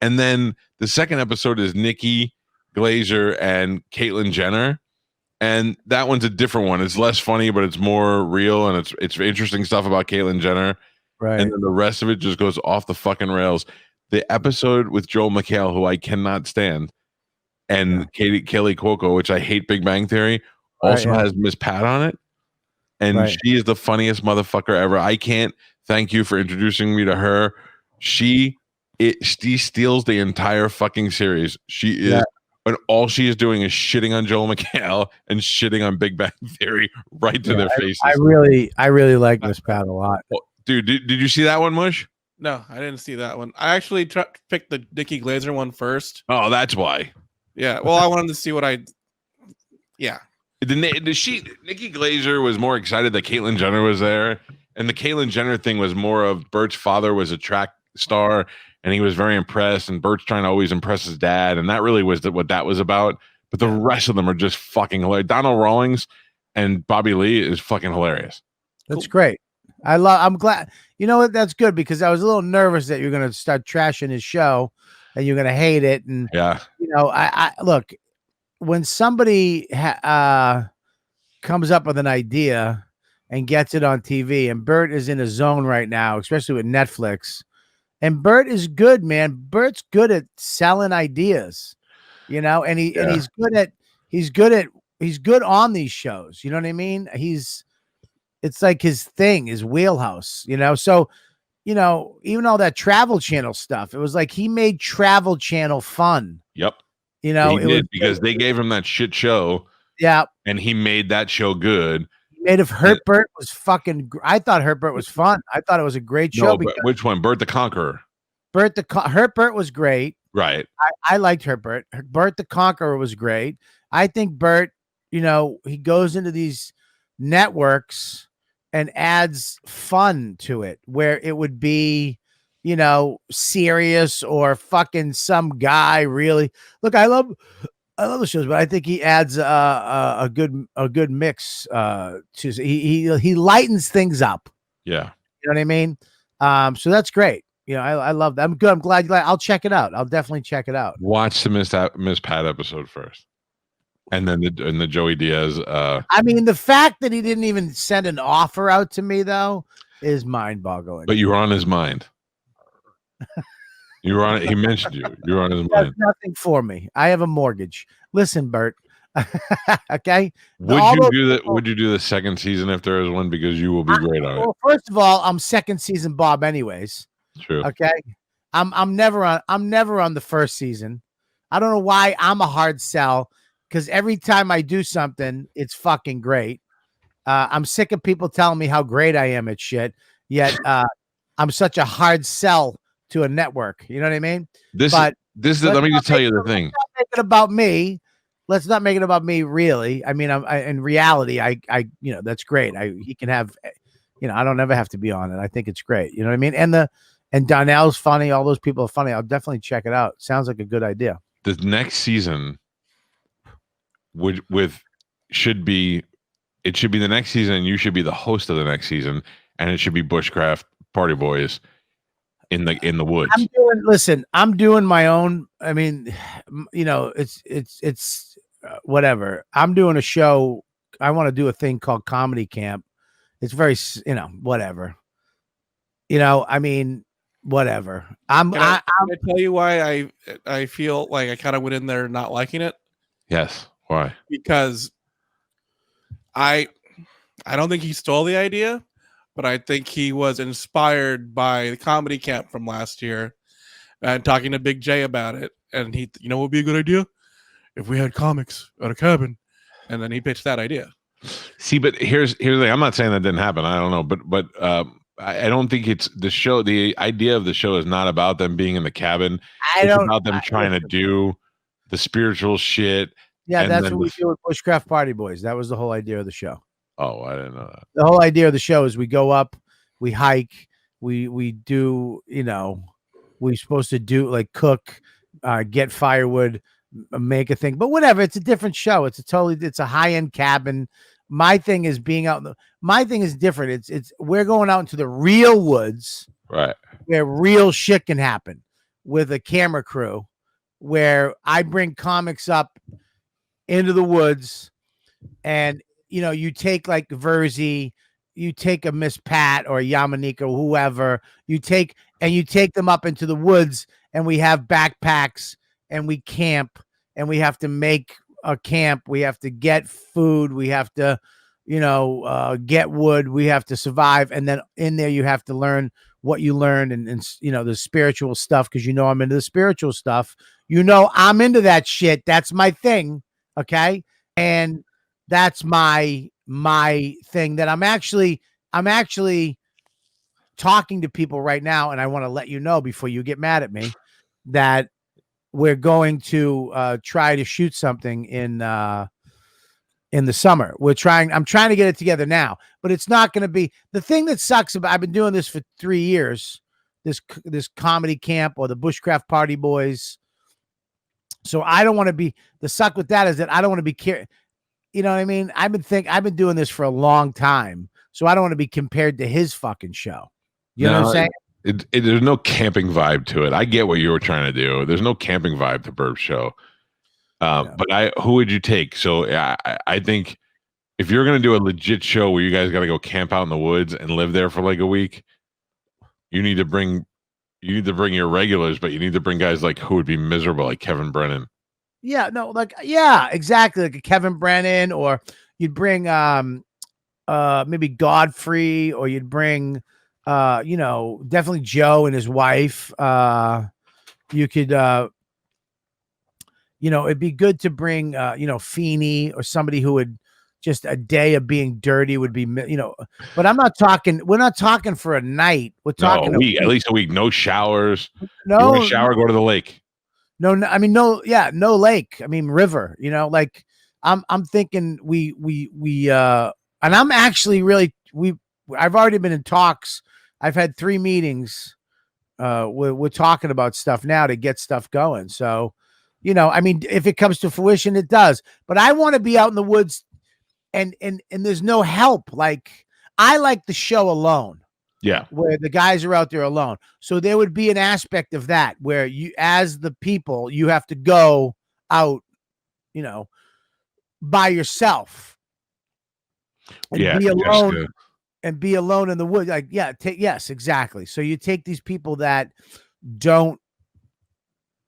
And then the second episode is Nikki Glazer and Caitlyn Jenner. And that one's a different one. It's less funny, but it's more real, and it's interesting stuff about Caitlyn Jenner. Right. And then the rest of it just goes off the fucking rails. The episode with Joel McHale, who I cannot stand, and Kelly Cuoco, which I hate Big Bang Theory, also has Miss Pat on it. And she is the funniest motherfucker ever. I can't thank you for introducing me to her. She steals the entire fucking series. She is. Yeah. And all she is doing is shitting on Joel McHale and shitting on Big Bang Theory right to their faces. I really like Miss Pat a lot. Well, dude, did you see that one, Mush? No, I didn't see that one. I actually picked the Nikki Glazer one first. Oh, that's why. Yeah. Well, I wanted to see what Yeah. Nikki Glazer was more excited that Caitlyn Jenner was there, and the Caitlyn Jenner thing was more of Bert's father was a track star. And he was very impressed, and Bert's trying to always impress his dad, and that really was what that was about. But the rest of them are just fucking hilarious. Donnell Rawlings and Bobby Lee is fucking hilarious. That's great. I'm glad. You know what? That's good, because I was a little nervous that you're going to start trashing his show, and you're going to hate it. And you know, I look, when somebody comes up with an idea and gets it on TV, and Bert is in a zone right now, especially with Netflix. And Bert is good, man. Bert's good at selling ideas, you know, and he's good on these shows. You know what I mean? It's like his thing, his wheelhouse, you know? So, you know, even all that Travel Channel stuff, it was like he made Travel Channel fun. Yep. You know, he did, because they gave him that shit show. Yeah. And he made that show good. Made of Hurt Bert was fucking. I thought Hurt Bert was fun. I thought it was a great show. But which one? Bert the Conqueror. Hurt Bert was great. Right. I liked Hurt Bert. Bert the Conqueror was great. I think Bert, you know, he goes into these networks and adds fun to it, where it would be, you know, serious or fucking some guy really. Look, I love the shows, but I think he adds a good mix to he lightens things up. Yeah. You know what I mean? So that's great. You know, I love that. I'm good. I'm glad you like. I'll check it out. I'll definitely check it out. Watch the Miss Pat episode first, and then the Joey Diaz. I mean, the fact that he didn't even send an offer out to me though is mind-boggling. But you were on his mind. You were on it. He mentioned you. You were on his mind. Nothing for me. I have a mortgage. Listen, Bert. Okay. Would you do the second season if there is one? Because you will be great on it. Well, first of all, I'm second season Bob, anyways. True. Okay. I'm never on the first season. I don't know why I'm a hard sell, because every time I do something, it's fucking great. I'm sick of people telling me how great I am at shit. Yet I'm such a hard sell to a network. You know what I mean? This But is let's let me not just tell make you the it- thing. Let's not make it about me. Let's not make it about me. Really, I mean, in reality, I, that's great. He can have, I don't ever have to be on it. I think it's great. You know what I mean? And Donnell's funny. All those people are funny. I'll definitely check it out. Sounds like a good idea. The next season should be the next season, and you should be the host of the next season, and it should be Bushcraft Party Boys in the woods. I'm doing my own. I mean, it's whatever. I'm doing a show. I want to do a thing called Comedy Camp. It's very, whatever. I mean, whatever. Can I tell you why I feel like I kind of went in there not liking it? Yes. Why? Because I don't think he stole the idea, but I think he was inspired by the Comedy Camp from last year and talking to Big J about it. And he, what would be a good idea? If we had comics at a cabin. And then he pitched that idea. See, but here's the thing. I'm not saying that didn't happen. I don't know, but I don't think it's the show. The idea of the show is not about them being in the cabin. It's about them trying to do the spiritual shit. Yeah, that's what we do with Bushcraft Party Boys. That was the whole idea of the show. Oh, I didn't know that. The whole idea of the show is we go up, we hike, we do, we're supposed to do like cook, get firewood, make a thing, but whatever. It's a different show. It's a high-end cabin. My thing is my thing is different. We're going out into the real woods, right, where real shit can happen with a camera crew, where I bring comics up into the woods, and you take like Verzi, you take a Miss Pat or Yamanika or whoever, you take them up into the woods, and we have backpacks, and we camp, and we have to make a camp. We have to get food. We have to, get wood. We have to survive. And then in there, you have to learn what you learned and the spiritual stuff. Cause I'm into the spiritual stuff, I'm into that shit. That's my thing. Okay. And that's my thing that I'm actually talking to people right now. And I want to let you know before you get mad at me that we're going to try to shoot something in the summer. I'm trying to get it together now, but it's not going to be the thing that sucks about. I've been doing this for 3 years, this comedy camp or the Bushcraft Party Boys. So I don't want to be, the suck with that is that I don't want to be you know what I mean? I've been doing this for a long time, so I don't want to be compared to his fucking show. You know what I'm saying? There's no camping vibe to it. I get what you were trying to do. There's no camping vibe to Burb's show. But who would you take? So I think if you're going to do a legit show where you guys got to go camp out in the woods and live there for like a week, you need to bring your regulars, but you need to bring guys like who would be miserable, like Kevin Brennan. Yeah, no, yeah, exactly. Like a Kevin Brennan, or you'd bring maybe Godfrey, or you'd bring definitely Joe and his wife. You could it'd be good to bring Feeney, or somebody who would just a day of being dirty would be, but we're not talking for a night. We're talking a week, at least a week. No showers. No, you want to shower, go to the lake. No, I mean, no lake. I mean, river, like I'm thinking and I'm actually really, I've already been in talks. I've had 3 meetings. We're talking about stuff now to get stuff going. So, I mean, if it comes to fruition, it does, but I want to be out in the woods and there's no help. Like, I like the show alone. Yeah. Where the guys are out there alone. So there would be an aspect of that where you, as the people, you have to go out, by yourself. And be alone. And be alone in the woods. Like, yes, exactly. So you take these people that don't,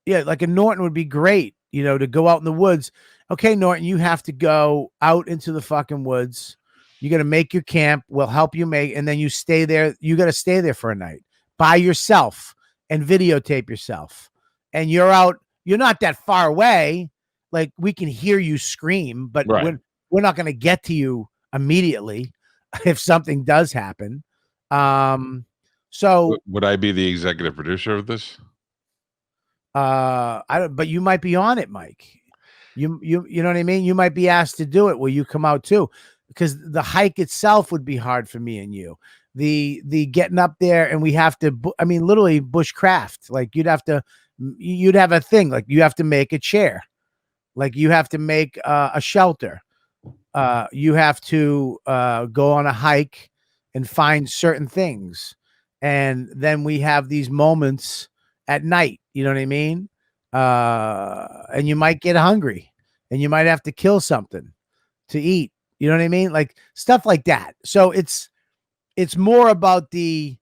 like a Norton would be great, to go out in the woods. Okay, Norton, you have to go out into the fucking woods. You got to make your camp. We'll help you make, and then you stay there. You got to stay there for a night by yourself and videotape yourself. And you're out. You're not that far away. Like, we can hear you scream, but we're not going to get to you immediately if something does happen. So Would I be the executive producer of this? I don't, but you might be on it, Mike. You know what I mean? You might be asked to do it. Will you come out too? Because the hike itself would be hard for me and you. The getting up there, and we have to, I mean, literally bushcraft. Like you'd have a thing. Like you have to make a chair. Like you have to make a shelter. You have to go on a hike and find certain things. And then we have these moments at night. You know what I mean? And you might get hungry and you might have to kill something to eat. You know what I mean? Like stuff like that. So it's more about the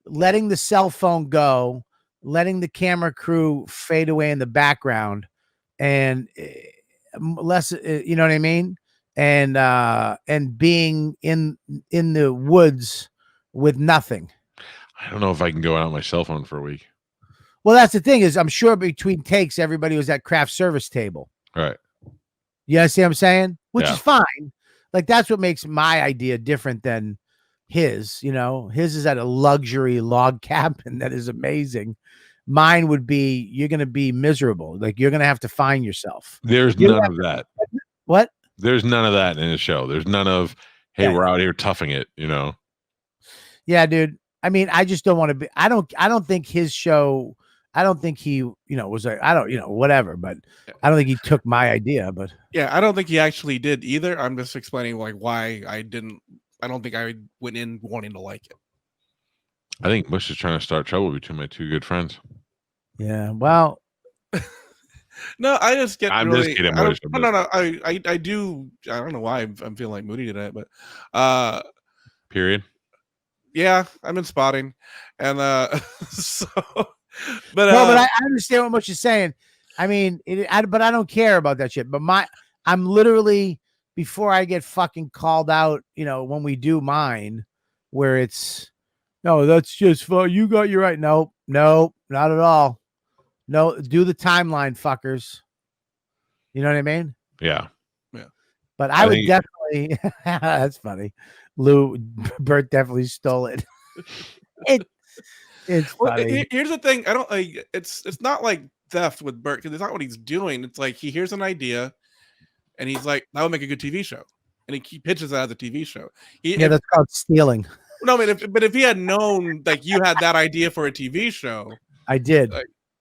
letting the cell phone go, letting the camera crew fade away in the background, and less, you know what I mean? And being in the woods with nothing. I don't know if I can go out on my cell phone for a week. Well, that's the thing is I'm sure between takes, everybody was at craft service table. Right. You see what I'm saying? Which Yeah. is fine. Like that's what makes my idea different than his, you know. His is at a luxury log cabin that is amazing. Mine would be, you're going to be miserable. Like you're going to have to find yourself. There's You none of that. What? There's none of that in the show. There's none of, hey, Yeah. we're out here toughing it, you know. Yeah, dude. I mean, I just don't want to be, I don't think his show, I don't think he, was like, I don't, whatever, but I don't think he took my idea, but Yeah, I don't think he actually did either. I'm just explaining like why I don't think I went in wanting to like it. I think Bush is trying to start trouble between my two good friends. yeah, well, No, I just get I'm really. just kidding, I don't- Bush. no. I do. I don't know why I'm feeling like moody today, but Period. yeah, I'm in spotting, and so, but no, but I understand what Mush is saying. I mean, but I don't care about that shit. But I'm literally, before I get fucking called out, when we do mine, where it's, no, that's just fun. You got your right. Nope, not at all. No, do the timeline, fuckers. You know what I mean? Yeah. But I would think- definitely. That's funny. Bert definitely stole it. It's funny. Here's the thing. I don't like. It's not like theft with Bert because it's not what he's doing. It's like he hears an idea, and he's like, "That would make a good TV show," and he pitches that as a TV show. That's called stealing. No, I mean, but if he had known like you had that idea for a TV show, I did.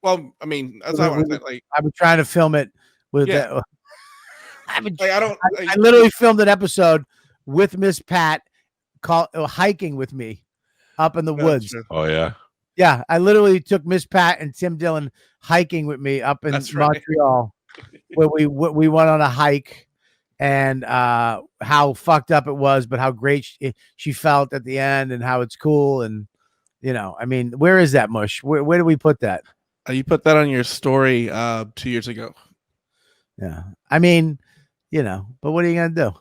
well, I mean, that's not what I'm saying. Like, I've been trying to film it with Yeah. that. I I literally filmed an episode with Miss Pat called hiking with me up in the woods. true. Oh, yeah. Yeah, I literally took Miss Pat and Tim Dillon hiking with me up in That's right. Montreal, where we went on a hike, and how fucked up it was, but how great she felt at the end, and how it's cool, and I mean, where is that, Mush? Where do we put that? You put that on your story 2 years ago. Yeah, I mean, but what are you gonna do?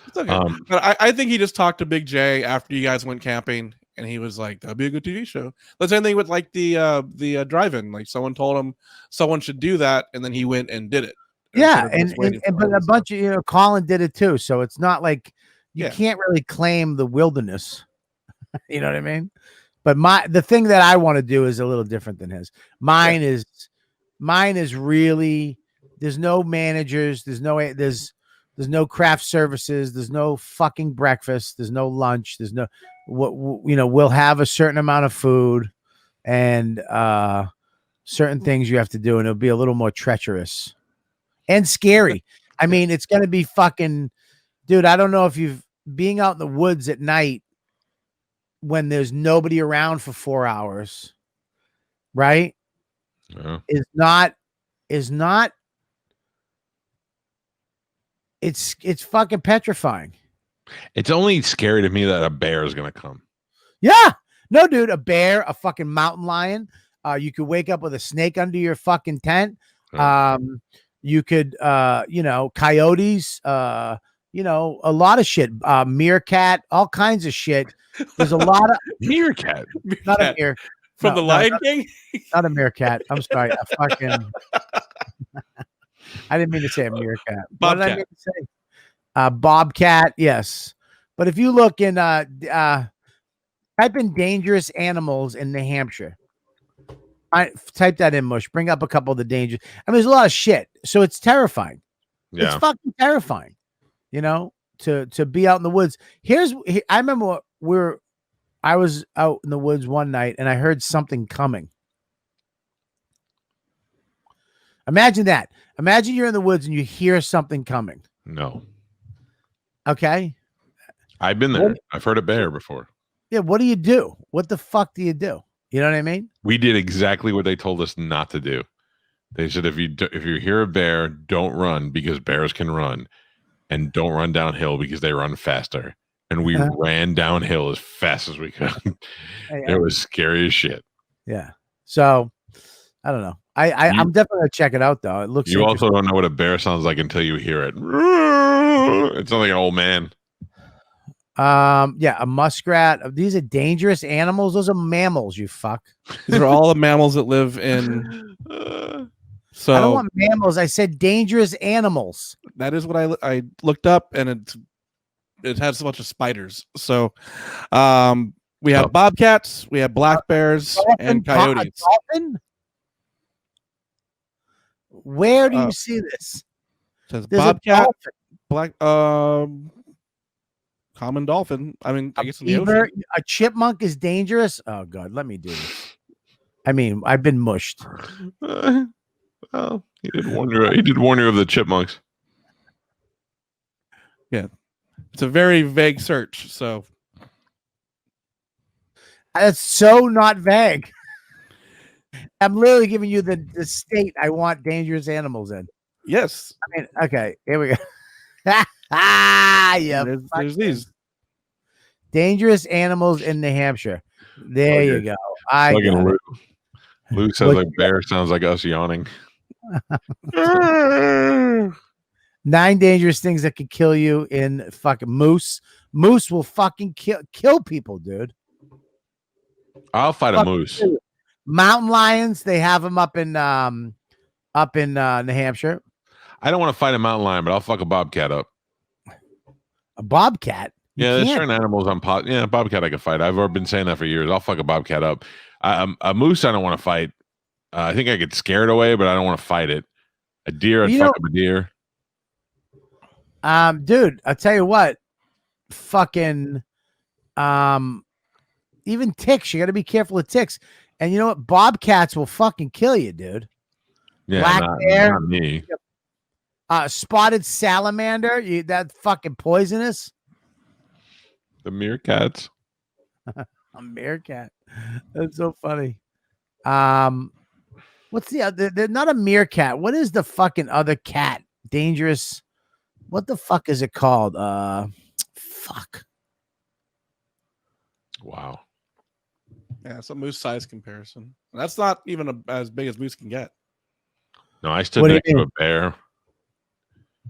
It's okay. But I think he just talked to Big J after you guys went camping, and he was like, "That'd be a good TV show." That's the same thing with like the drive-in. Like someone told him someone should do that, and then he went and did it. Yeah, instead of just waiting for but it. a bunch of Colin did it too, so it's not like you Yeah. can't really claim the wilderness. You know what I mean? But the thing that I want to do is a little different than his. Mine is really, there's no managers, there's no craft services, there's no fucking breakfast, there's no lunch, there's no we'll have a certain amount of food and certain things you have to do, and it'll be a little more treacherous and scary. I mean, it's gonna be fucking, dude, I don't know if being out in the woods at night when there's nobody around for 4 hours, right? Yeah. Is not it's fucking petrifying. It's only scary to me that a bear is going to come. Yeah. No, dude, a bear, a fucking mountain lion. You could wake up with a snake under your fucking tent. You could coyotes, a lot of shit. Meerkat, all kinds of shit. There's a lot of Meerkat. not a meerkat. From the Lion King. Not a meerkat. I'm sorry. A fucking. I didn't mean to say a meerkat. What did I Bobcat. mean to say? Bobcat. Yes. But if you look in type in dangerous animals in New Hampshire. I type that in, Mush. Bring up a couple of the dangers. I mean, there's a lot of shit. So it's terrifying. Yeah. It's fucking terrifying, you know, to be out in the woods. I remember I was out in the woods one night and I heard something coming. Imagine that. Imagine you're in the woods and you hear something coming. No. Okay. I've been there. I've heard a bear before. Yeah. What do you do? What the fuck do you do? You know what I mean? We did exactly what they told us not to do. They said if you hear a bear, don't run because bears can run, and don't run downhill because they run faster. And we ran downhill as fast as we could. It was scary as shit. Yeah. So I don't know. I'm definitely gonna check it out though. It looks. You also don't know what a bear sounds like until you hear it. It sounds like an old man. Yeah, a muskrat. These are dangerous animals. Those are mammals. You fuck. These are all the mammals that live in. So I don't want mammals. I said dangerous animals. That is what I looked up, and it has a bunch of spiders. So, we have bobcats, we have black bears, and coyotes. Dolphin? Where do you see this? It says There's bobcat, black, common dolphin. I mean, I guess in the ocean. A chipmunk is dangerous. Oh god, let me do this. I mean, I've been mushed. Well, he did warn you of the chipmunks. Yeah, it's a very vague search. So that's so not vague. I'm literally giving you the state I want dangerous animals in. Yes. I mean, okay, here we go. Yeah, there's these dangerous animals in New Hampshire. There you go. Lou says like bear sounds like us yawning. 9 dangerous things that could kill you in fucking moose. Moose will fucking kill people, dude. I'll fight a moose. Mountain lions, they have them up in New Hampshire. I don't want to fight a mountain lion, but I'll fuck a bobcat up. A bobcat? Yeah, there's certain animals yeah, bobcat I can fight. I've been saying that for years. I'll fuck a bobcat up. A moose I don't want to fight. I think I get scared away, but I don't want to fight it. A deer, I'd fuck up a deer. Dude, I'll tell you what. Fucking even ticks, you gotta be careful of ticks. And you know what? Bobcats will fucking kill you, dude. Yeah, black bear, not me. Spotted salamander, that fucking poisonous. The meerkats. A meerkat. That's so funny. What's the other? They're not a meerkat. What is the fucking other cat? Dangerous. What the fuck is it called? Fuck. Wow. Yeah, it's a moose size comparison. That's not even as big as moose can get. No, I stood next to a bear.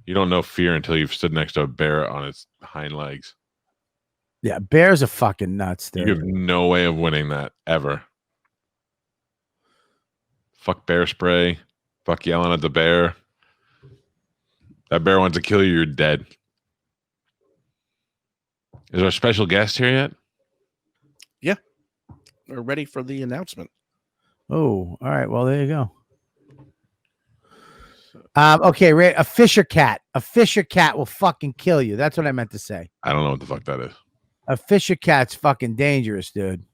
You don't know fear until you've stood next to a bear on its hind legs. Yeah, bears are fucking nuts, dude. You have no way of winning that ever. Fuck bear spray. Fuck yelling at the bear. That bear wants to kill you, you're dead. Is our special guest here yet? Yeah. We're ready for the announcement. Oh, all right. Well, there you go. Okay, Ray, a fisher cat. A fisher cat will fucking kill you. That's what I meant to say. I don't know what the fuck that is. A fisher cat's fucking dangerous, dude.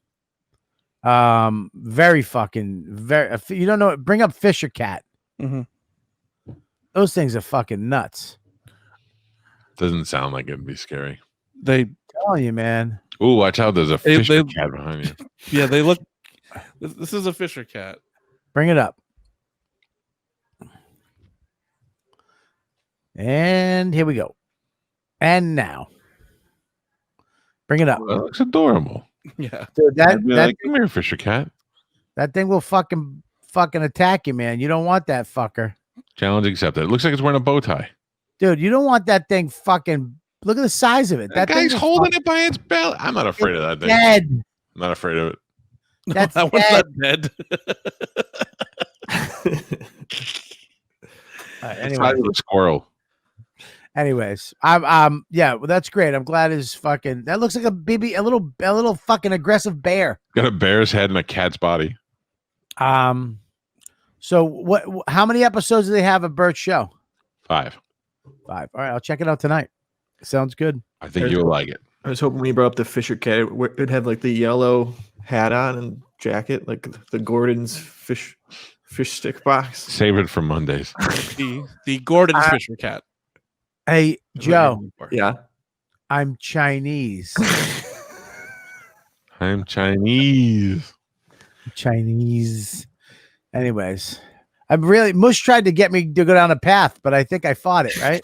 Very you don't know. Bring up fisher cat. Mm-hmm. Those things are fucking nuts. Doesn't sound like it'd be scary. I'm telling you, man. Ooh, watch out. There's a fisher cat behind you. Yeah, they look. This is a fisher cat. Bring it up. And here we go. And now. Bring it up. That looks adorable. Yeah. Dude, that come here, fisher cat. That thing will fucking attack you, man. You don't want that fucker. Challenge accepted. It looks like it's wearing a bow tie. Dude, you don't want that thing fucking. Look at the size of it. That guy's holding it by its belly. I'm not afraid of that thing. Dead. I'm not afraid of it. That's that one's not dead. Anyway. It's a squirrel. Anyways, yeah, well, that's great. I'm glad his fucking that looks like a little fucking aggressive bear. Got a bear's head and a cat's body. So how many episodes do they have of Bert's show? 5. 5. All right, I'll check it out tonight. Sounds good. I think you'll like it. I was hoping when you brought up the Fisher cat, it'd have like the yellow hat on and jacket, like the Gordon's fish stick box. Save it for Mondays. The Gordon Fisher cat. Hey, Joe, Yeah. I'm Chinese. I'm Chinese. Chinese. Anyways, Mush tried to get me to go down a path, but I think I fought it, right?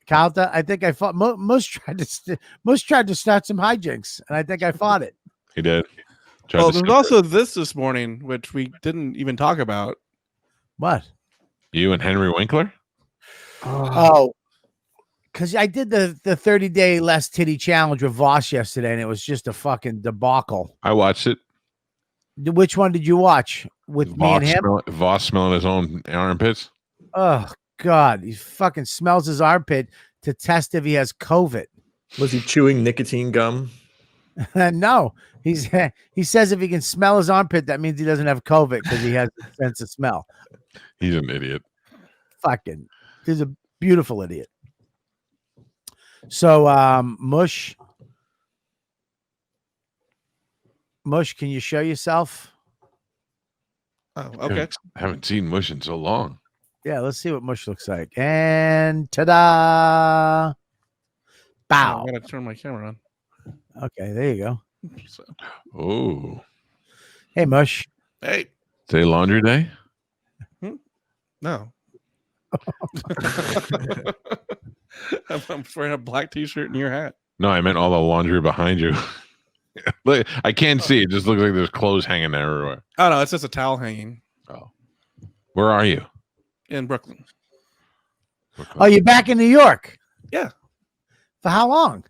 Calta, I think I fought. Mush tried to start some hijinks, and I think I fought it. He did. Well, there's also this morning, which we didn't even talk about. What? You and Henry Winkler? Oh, because I did the 30-day less titty challenge with Voss yesterday, and it was just a fucking debacle. I watched it. Which one did you watch with me and him? Voss smelling his own armpits. Oh God, he fucking smells his armpit to test if he has COVID. Was he chewing nicotine gum? No, he says if he can smell his armpit, that means he doesn't have COVID because he has a sense of smell. He's an idiot. Fucking, he's a beautiful idiot. So, Mush, can you show yourself? Oh, okay. I haven't seen Mush in so long. Yeah, let's see what Mush looks like. And ta-da! Bow. I'm gonna turn my camera on. Okay, there you go. So, Oh. Hey, Mush. hey, Today laundry day? no. I'm wearing a black t-shirt and your hat. No, I meant all the laundry behind you. Look, I can't see. It just looks like there's clothes hanging everywhere. Oh no, it's just a towel hanging Oh. Where are you? in Brooklyn. Oh, you're back in New York? Yeah. For how long?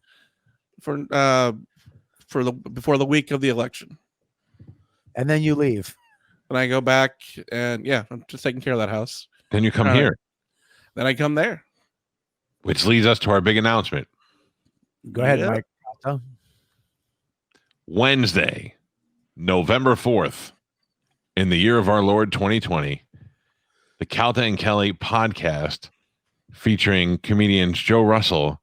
Before the week of the election. And then you leave. Then I go back and I'm just taking care of that house. Then you come here, Then I come there. which leads us to our big announcement. Go ahead, Yeah. Mike. Wednesday, November 4th, in the year of our Lord 2020, the Calta and Kelly podcast featuring comedians Joe Russell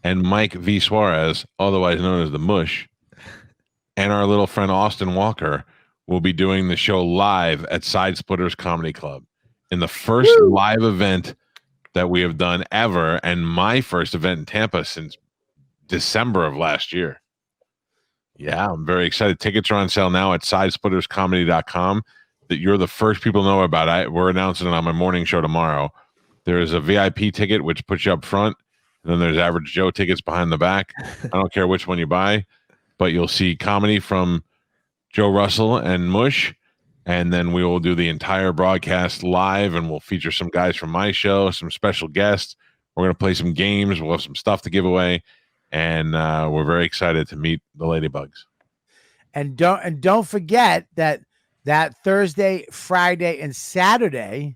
and Mike V. Suarez, otherwise known as the Mush, and our little friend Austin Walker will be doing the show live at Side Splitters Comedy Club in the first live event that we have done ever, and my first event in Tampa since December of last year. Yeah, I'm very excited. Tickets are on sale now at sidesplitterscomedy.com. That you're the first people to know about. We're announcing it on my morning show tomorrow. There's a VIP ticket, which puts you up front. And then there's average Joe tickets behind the back. I don't care which one you buy, but you'll see comedy from Joe Russell and Mush. And then we will do the entire broadcast live, and we'll feature some guys from my show, some special guests. We're going to play some games. We'll have some stuff to give away. And we're very excited to meet the Ladybugs. And don't forget that Thursday, Friday, and Saturday,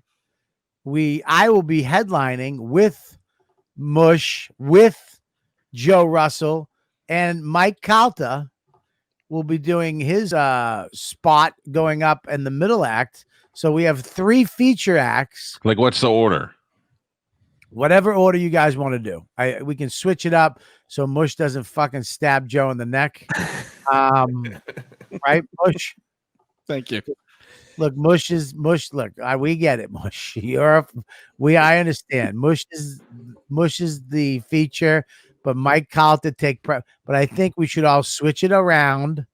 I will be headlining with Mush, with Joe Russell, and Mike Calta will be doing his spot going up in the middle act. So we have 3 feature acts. Like, what's the order? Whatever order you guys want to do. We can switch it up so Mush doesn't fucking stab Joe in the neck. Right, Mush? Thank you. Look, Mush. Look, we get it, Mush. I understand. Mush is the feature, but Mike Calta take prep. But I think we should all switch it around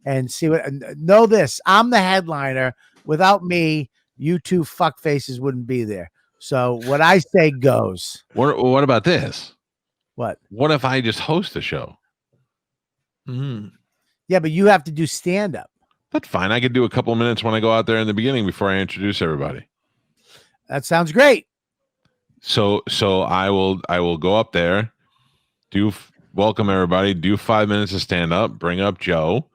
and see what. Know this: I'm the headliner. Without me, you two fuck faces wouldn't be there. So what I say goes. What about this? What? What if I just host the show? Yeah, but you have to do stand up. That's fine. I could do a couple of minutes when I go out there in the beginning before I introduce everybody. That sounds great. So I will go up there, welcome everybody, do 5 minutes of stand up, bring up Joe.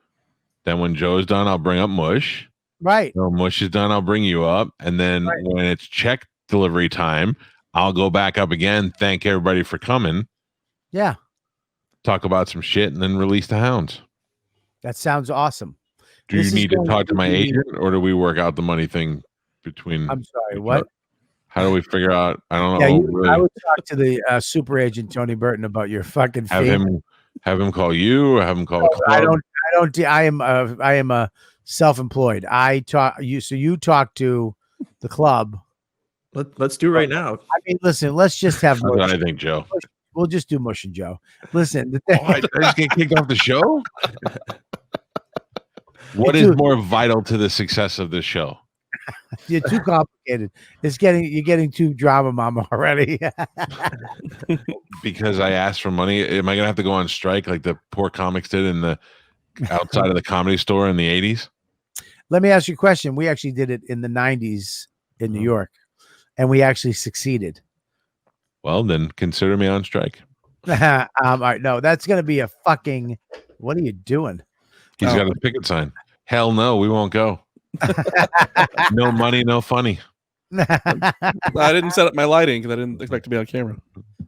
Then when Joe's done, I'll bring up Mush. Right. When Mush is done, I'll bring you up. And then when it's check delivery time, I'll go back up again, thank everybody for coming, Yeah, talk about some shit, and then release the hounds. that sounds awesome. Do This you is need to going talk to my be- agent, or do we work out the money thing between? I'm sorry, each what? other? How do we figure out? I don't Yeah, know. I Really, would talk to the super agent Tony Burton about your fucking have fee. him call you, or have him call the club. I am a self-employed. I talk you. So you talk to the club. Let's do it right now. I mean, listen. Let's just have. That's what Mush. I think, Joe. We'll just do Mush and Joe. Listen, the Oh, thing, I just get kicked off the show. What is Dude. more vital to the success of this show? you're too complicated. You're getting too drama mama already. Because I asked for money. Am I gonna have to go on strike like the poor comics did in the outside of the Comedy Store in the 80s? Let me ask you a question. We actually did it in the 90s in New York, and we actually succeeded. Well, then consider me on strike. All right, no, that's gonna be a fucking. What are you doing? He's got a picket sign. Hell no, we won't go. No money, no funny. I didn't set up my lighting because I didn't expect to be on camera.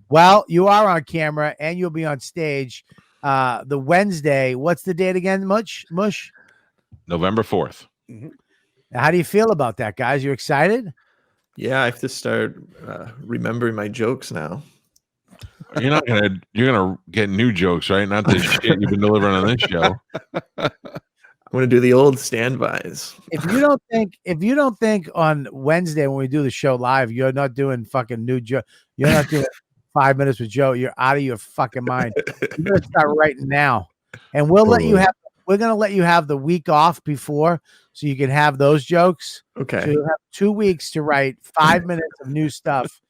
Well, you are on camera and you'll be on stage the Wednesday. What's the date again, Mush? November 4th. How do you feel about that, guys? You excited? Yeah, I have to start remembering my jokes now. You're gonna get new jokes, right? Not the shit you've been delivering on this show. I'm gonna do the old standbys. If you don't think on Wednesday when we do the show live, you're not doing fucking new Joe, you're not doing 5 minutes with Joe, you're out of your fucking mind. You gotta start writing now. And we're gonna let you have the week off before so you can have those jokes. Okay. So you have 2 weeks to write 5 minutes of new stuff.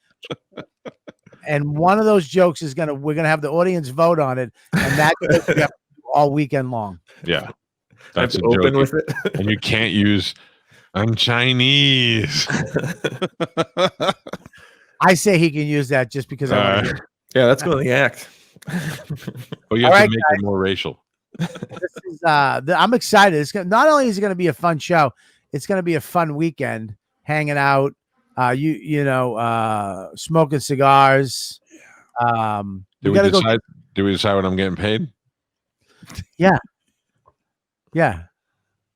And one of those jokes we're gonna have the audience vote on it, and that's all weekend long. Yeah. That's That's a open joke. with it. And you can't use I'm Chinese. I say he can use that just because I want to hear it. Yeah, that's going to the act. But you All have right, to make it more racial. This is I'm excited. Not only is it going to be a fun show, it's going to be a fun weekend hanging out. Smoking cigars. Do we decide what I'm getting paid? Yeah.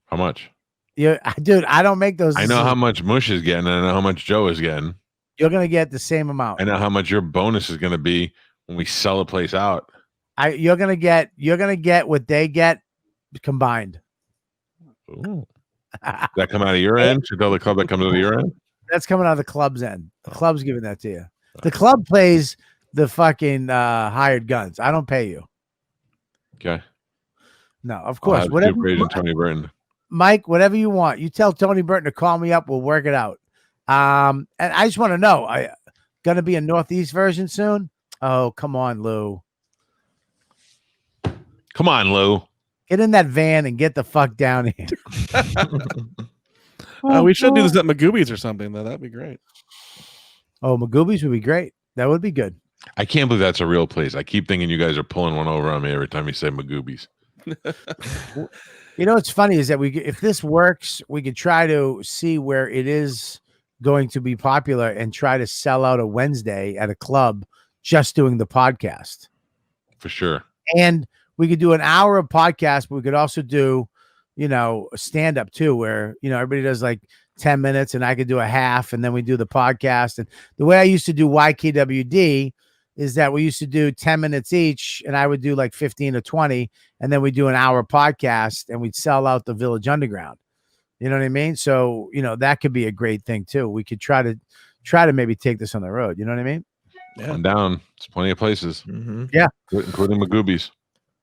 How much? Yeah, dude, I don't make those. I know how much Mush is getting, and I know how much Joe is getting. You're gonna get the same amount. I know how much your bonus is gonna be when we sell a place out. You're gonna get what they get combined. Ooh. Does that come out of your end? Should tell the club that comes out of your end? That's coming out of the club's end. The club's giving that to you. The club plays the fucking hired guns. I don't pay you. Okay. No, of course. Super Whatever, agent Tony Burton. Mike, whatever you want. You tell Tony Burton to call me up. We'll work it out. And I just want to know, I gonna be a Northeast version soon? Oh, come on, Lou. Come on, Lou. Get in that van and get the fuck down here. We should do this at Magoobies or something, though. That'd be great. Oh, Magoobies would be great. That would be good. I can't believe that's a real place. I keep thinking you guys are pulling one over on me every time you say Magoobies. You know what's funny is that if this works, we could try to see where it is going to be popular and try to sell out a Wednesday at a club just doing the podcast. For sure. And we could do an hour of podcast, but we could also do, stand up too, where, everybody does like 10 minutes and I could do a half and then we do the podcast. And the way I used to do YKWD is that we used to do 10 minutes each and I would do like 15 or 20 and then we do an hour podcast and we'd sell out the Village Underground. You know what I mean? So, that could be a great thing too. We could try to maybe take this on the road. You know what I mean? Yeah. I'm down. It's plenty of places. Mm-hmm. Yeah. Including Magoobies.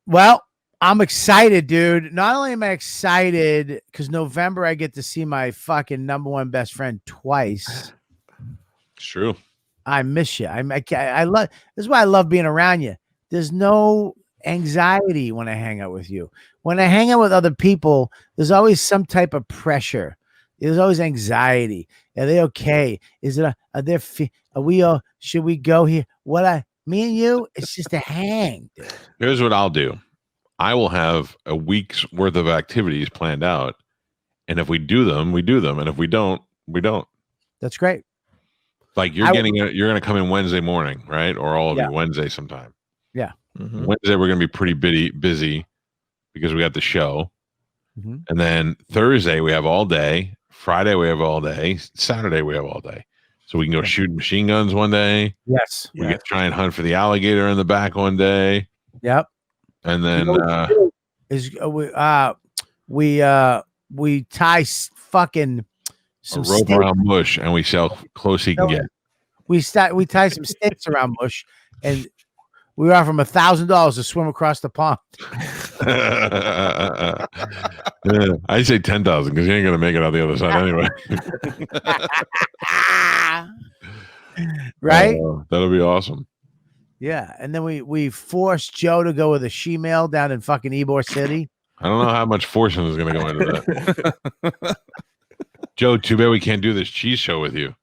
Well, I'm excited, dude. Not only am I excited because November I get to see my fucking number one best friend twice. It's true. I miss you. I love. This is why I love being around you. There's no anxiety when I hang out with you. When I hang out with other people, there's always some type of pressure. There's always anxiety. Are they okay? Is it? Are we all? Should we go here? Me and you, it's just a hang. Dude. Here's what I'll do. I will have a week's worth of activities planned out. And if we do them, we do them. And if we don't, we don't. That's great. Like you're going to come in Wednesday morning, right? Or all of Yeah. you Wednesday sometime. Mhm. Wednesday we're going to be pretty busy because we got the show. Mhm. And then Thursday we have all day. Friday we have all day. Saturday we have all day. So we can go shoot machine guns one day. Yes. We can try and hunt for the alligator in the back one day. Yep. And then we tie fucking a some rope sticks. around Mush and we see how close he can get. We tie some sticks around Mush, and we offer him $1,000 to swim across the pond. I say 10,000 because he ain't gonna make it out the other side anyway. Right? That'll be awesome. Yeah. And then we forced Joe to go with a she-male down in fucking Ybor City. I don't know how much forcing is gonna go into that. Joe, too bad we can't do this cheese show with you.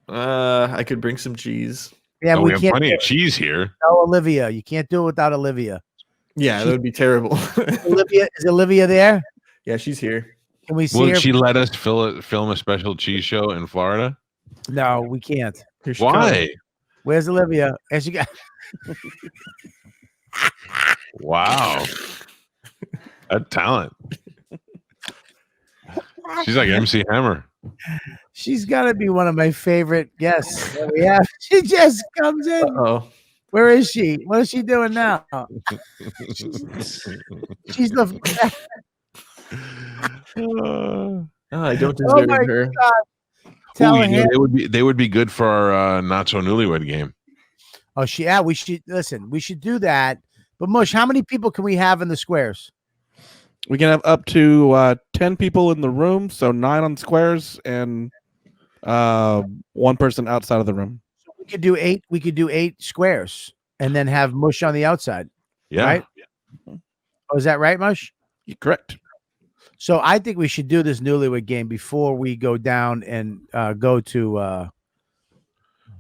I could bring some cheese. Yeah, we have can't plenty of cheese here. No, Olivia. You can't do it without Olivia. Yeah, that would be terrible. Is Olivia there? Yeah, she's here. Can we see Will her? she let us film a special cheese show in Florida? No, we can't. Why? Where's Olivia? As you got. Wow. That talent. She's like MC Hammer. She's got to be one of my favorite guests that we have. She just comes in. Oh, where is she? What is she doing now? She's the. I don't deserve her. God. Tell her they would be good for our not so newlywed game. Oh, we should listen. We should do that. But Mush, how many people can we have in the squares? We can have up to 10 people in the room, so 9 on squares and 1 person outside of the room. So we could do 8. We could do 8 squares and then have Mush on the outside. Yeah. Right? Oh, is that right, Mush? You're correct. So I think we should do this newlywed game before we go down and go to.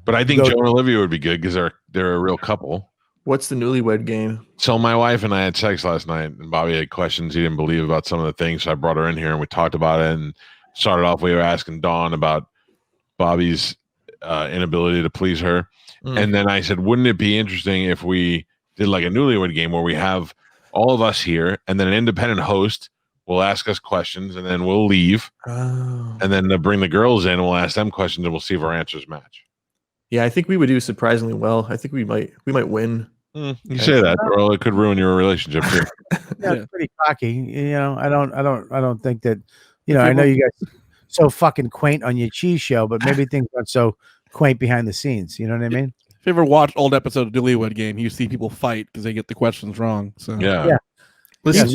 But I think Joe and Olivia would be good because they're a real couple. What's the newlywed game? So my wife and I had sex last night, and Bobby had questions he didn't believe about some of the things. So I brought her in here and we talked about it. And started off, we were asking Dawn about Bobby's inability to please her. And then I said, wouldn't it be interesting if we did like a newlywed game where we have all of us here and then an independent host will ask us questions and then we'll leave. And then they'll bring the girls in and we'll ask them questions and we'll see if our answers match. Yeah, I think we would do surprisingly well. I think we might win. You say that, or it could ruin your relationship too. Yeah, it's pretty cocky. You know, I don't think that. You know, I know you guys so fucking quaint on your cheese show, but maybe things aren't so quaint behind the scenes. You know what I mean? If you ever watch old episode of Newlywed Game, you see people fight because they get the questions wrong. So Yeah. Listen,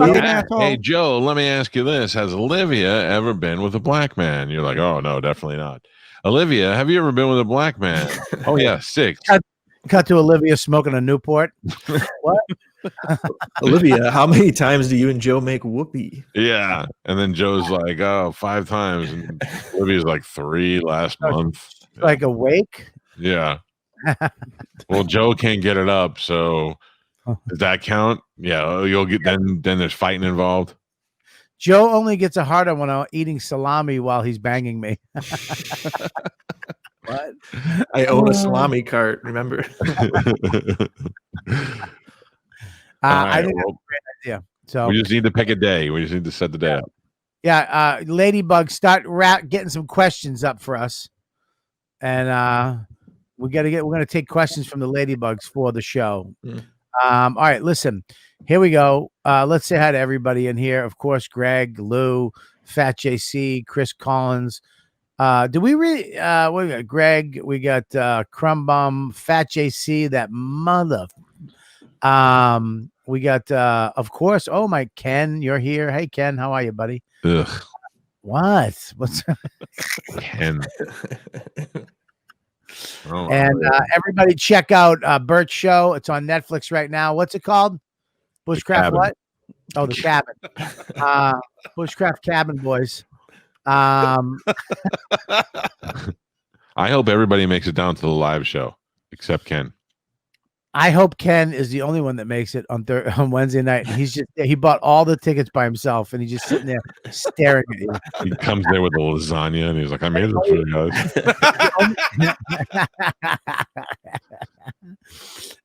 hey Joe, let me ask you this: has Olivia ever been with a black man? You're like, oh no, definitely not. Olivia, have you ever been with a black man? Oh yeah, 6. Cut to Olivia smoking a Newport. What? Olivia, how many times do you and Joe make whoopee? Yeah, and then Joe's like, oh, 5 times, and Olivia's like 3 last month. Like a wake. Yeah. Well, Joe can't get it up, so does that count? Yeah, you'll get then there's fighting involved. Joe only gets a hard on when I'm eating salami while he's banging me. What? I own a salami cart, remember? I think that's a great idea. So we just need to pick a day. We just need to set the day up. Yeah, Ladybug, start getting some questions up for us. And we're gonna take questions from the Ladybugs for the show. All right, listen. Here we go. Let's say hi to everybody in here. Of course, Greg, Lou, Fat JC, Chris Collins. Do we really? What we got? Greg. We got Crumb Bum, Fat JC. That mother. We got of course. Oh my Ken, you're here. Hey Ken, how are you, buddy? Ugh. What? What's Ken? Oh, and everybody check out Bert's show. It's on Netflix right now. What's it called? Bushcraft what? Oh, the cabin. Bushcraft Cabin Boys. I hope everybody makes it down to the live show except Ken. I hope Ken is the only one that makes it on on Wednesday night. He bought all the tickets by himself, and he's just sitting there staring at you. He comes there with a lasagna, and he's like, "I made this for you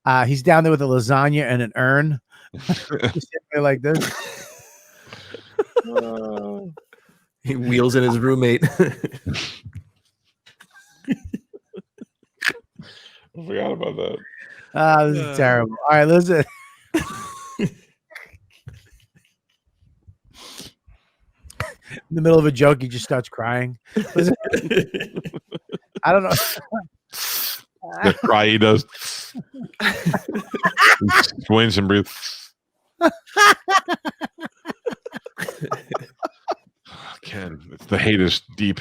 guys." He's down there with a lasagna and an urn. He's sitting there like this. He wheels in his roommate. I forgot about that. This is terrible. All right, listen. In the middle of a joke, he just starts crying. Listen, I don't know. The cry he does. He squints and breathes. Ken, the hate is deep.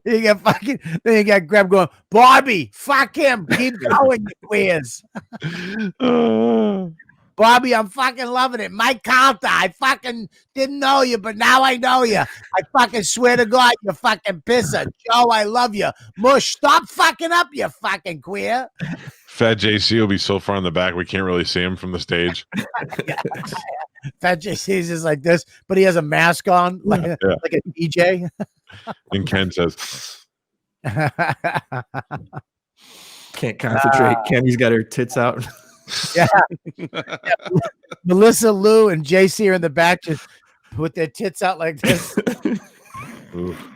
You get fucking. Then you got Grab going. Bobby, fuck him. Keep going, you queers. Bobby, I'm fucking loving it. Mike Calta, I fucking didn't know you, but now I know you. I fucking swear to God, you fucking pisser. Joe, I love you. Mush, stop fucking up, you fucking queer. Fat JC will be so far in the back we can't really see him from the stage. Fat JC's is like this, but he has a mask on, like a DJ. And Ken says, Can't concentrate. Cammy's got her tits out. Yeah. Melissa, Lou, and JC are in the back just with their tits out like this. Oof.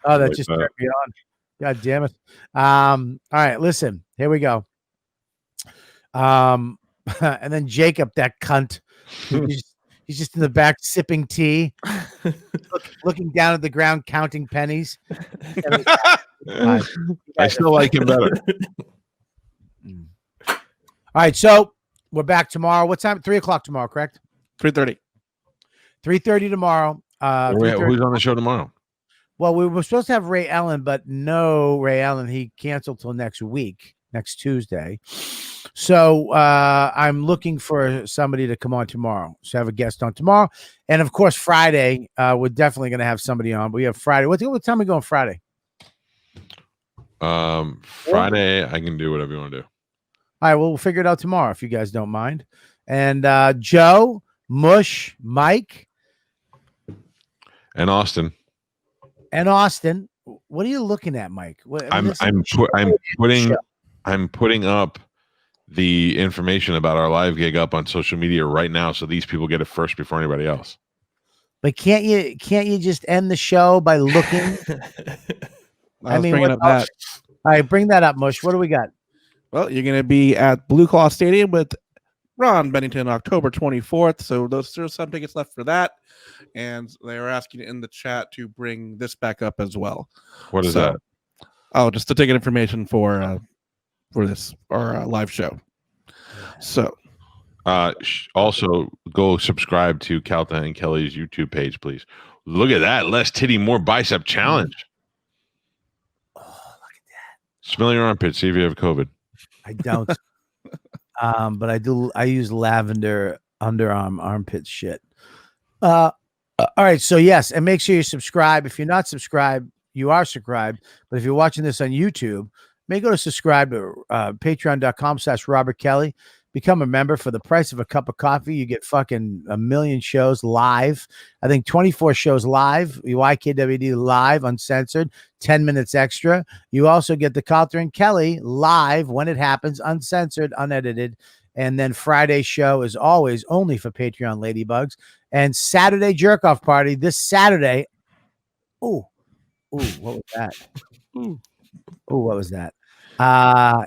Oh, that Like just that. turned me on. God damn it. All right, listen. Here we go. And then Jacob, that cunt. He's just in the back sipping tea, looking down at the ground, counting pennies. I still like him better. All right, so we're back tomorrow. What time? 3:00 tomorrow, correct? 3:30. 3:30 tomorrow. 3:30. Who's on the show tomorrow? Well, we were supposed to have Ray Allen, but no Ray Allen. He canceled till next week, next Tuesday. So I'm looking for somebody to come on tomorrow. So have a guest on tomorrow. And of course, Friday, we're definitely going to have somebody on. We have Friday. What time are we going Friday? Friday, I can do whatever you want to do. All right, well, we'll figure it out tomorrow if you guys don't mind. And Joe, Mush, Mike, And Austin. What are you looking at, Mike? I'm putting up the information about our live gig up on social media right now, so these people get it first before anybody else. But can't you just end the show by looking? I mean, bringing up that. All right, bring that up, Mush. What do we got? Well, you're going to be at Blue Claw Stadium with Ron Bennington, October 24th. So there's some tickets left for that. And they were asking in the chat to bring this back up as well. What is that? Oh, just the ticket information for this our live show. So, also go subscribe to Calta and Kelly's YouTube page, please. Look at that, less titty, more bicep challenge. Oh, look at that! Smell your armpit, see if you have COVID. I don't, but I do. I use lavender underarm armpit shit. All right, so yes, and make sure you subscribe. If you're not subscribed, you are subscribed. But if you're watching this on YouTube, may go to subscribe to patreon.com/Robert Kelly. Become a member for the price of a cup of coffee. You get fucking a million shows live. I think 24 shows live. YKWd live, uncensored, 10 minutes extra. You also get the Calta and Kelly live when it happens, uncensored, unedited. And then Friday show is always only for Patreon ladybugs. And Saturday jerk off party this Saturday. Ooh, what was that? Ooh, what was that?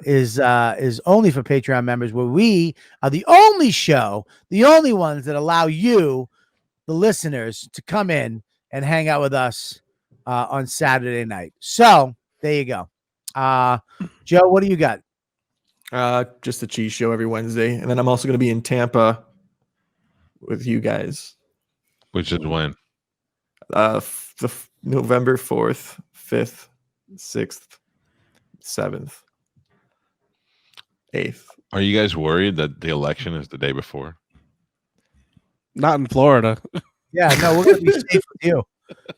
Is only for Patreon members, where we are the only show, the only ones that allow you, the listeners, to come in and hang out with us on Saturday night. So there you go. Joe, what do you got? Just the cheese show every Wednesday, and then I'm also going to be in Tampa with you guys. Which is when? November 4th, 5th, 6th, 7th, 8th. Are you guys worried that the election is the day before? not in Florida. Yeah, no, we're gonna be safe with you.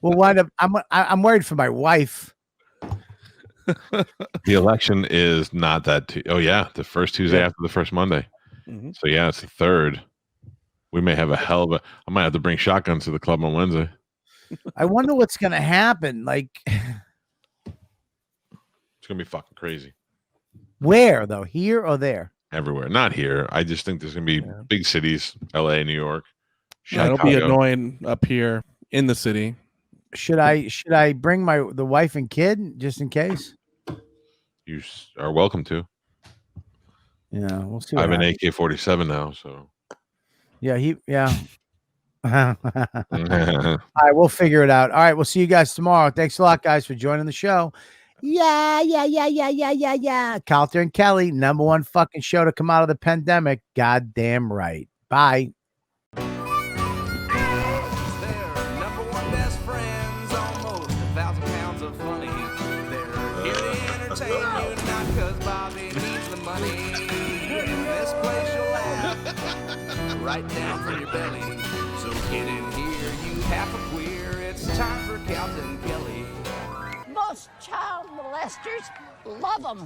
We'll wind up. I'm worried for my wife. The election is not that. Oh yeah, the first Tuesday Yeah. after the first Monday. Mhm. So yeah, it's the 3rd. We may have a hell of a. I might have to bring shotguns to the club on Wednesday. I wonder what's gonna happen. Like, It's gonna be fucking crazy where though? Here or there? everywhere. Not here. I just think there's gonna be big cities: L.A., New York, Yeah, it'll be Chicago. annoying up here in the city. Should I bring the wife and kid just in case? You are welcome to. Yeah, we'll see. I What have an happens. AK-47 now, so. Yeah, All right, we'll figure it out. All right, we'll see you guys tomorrow. Thanks a lot, guys, for joining the show. Yeah. Calta and Kelly, #1 fucking show to come out of the pandemic. Goddamn right. Bye. They're #1 best friends, almost 1,000 pounds of funny. They're here to entertain you, not 'cause Bobby needs the money. In this place you'll laugh right down from your belly. So get in here, you half a queer. It's time for Calta and Kelly. Most child molesters love them.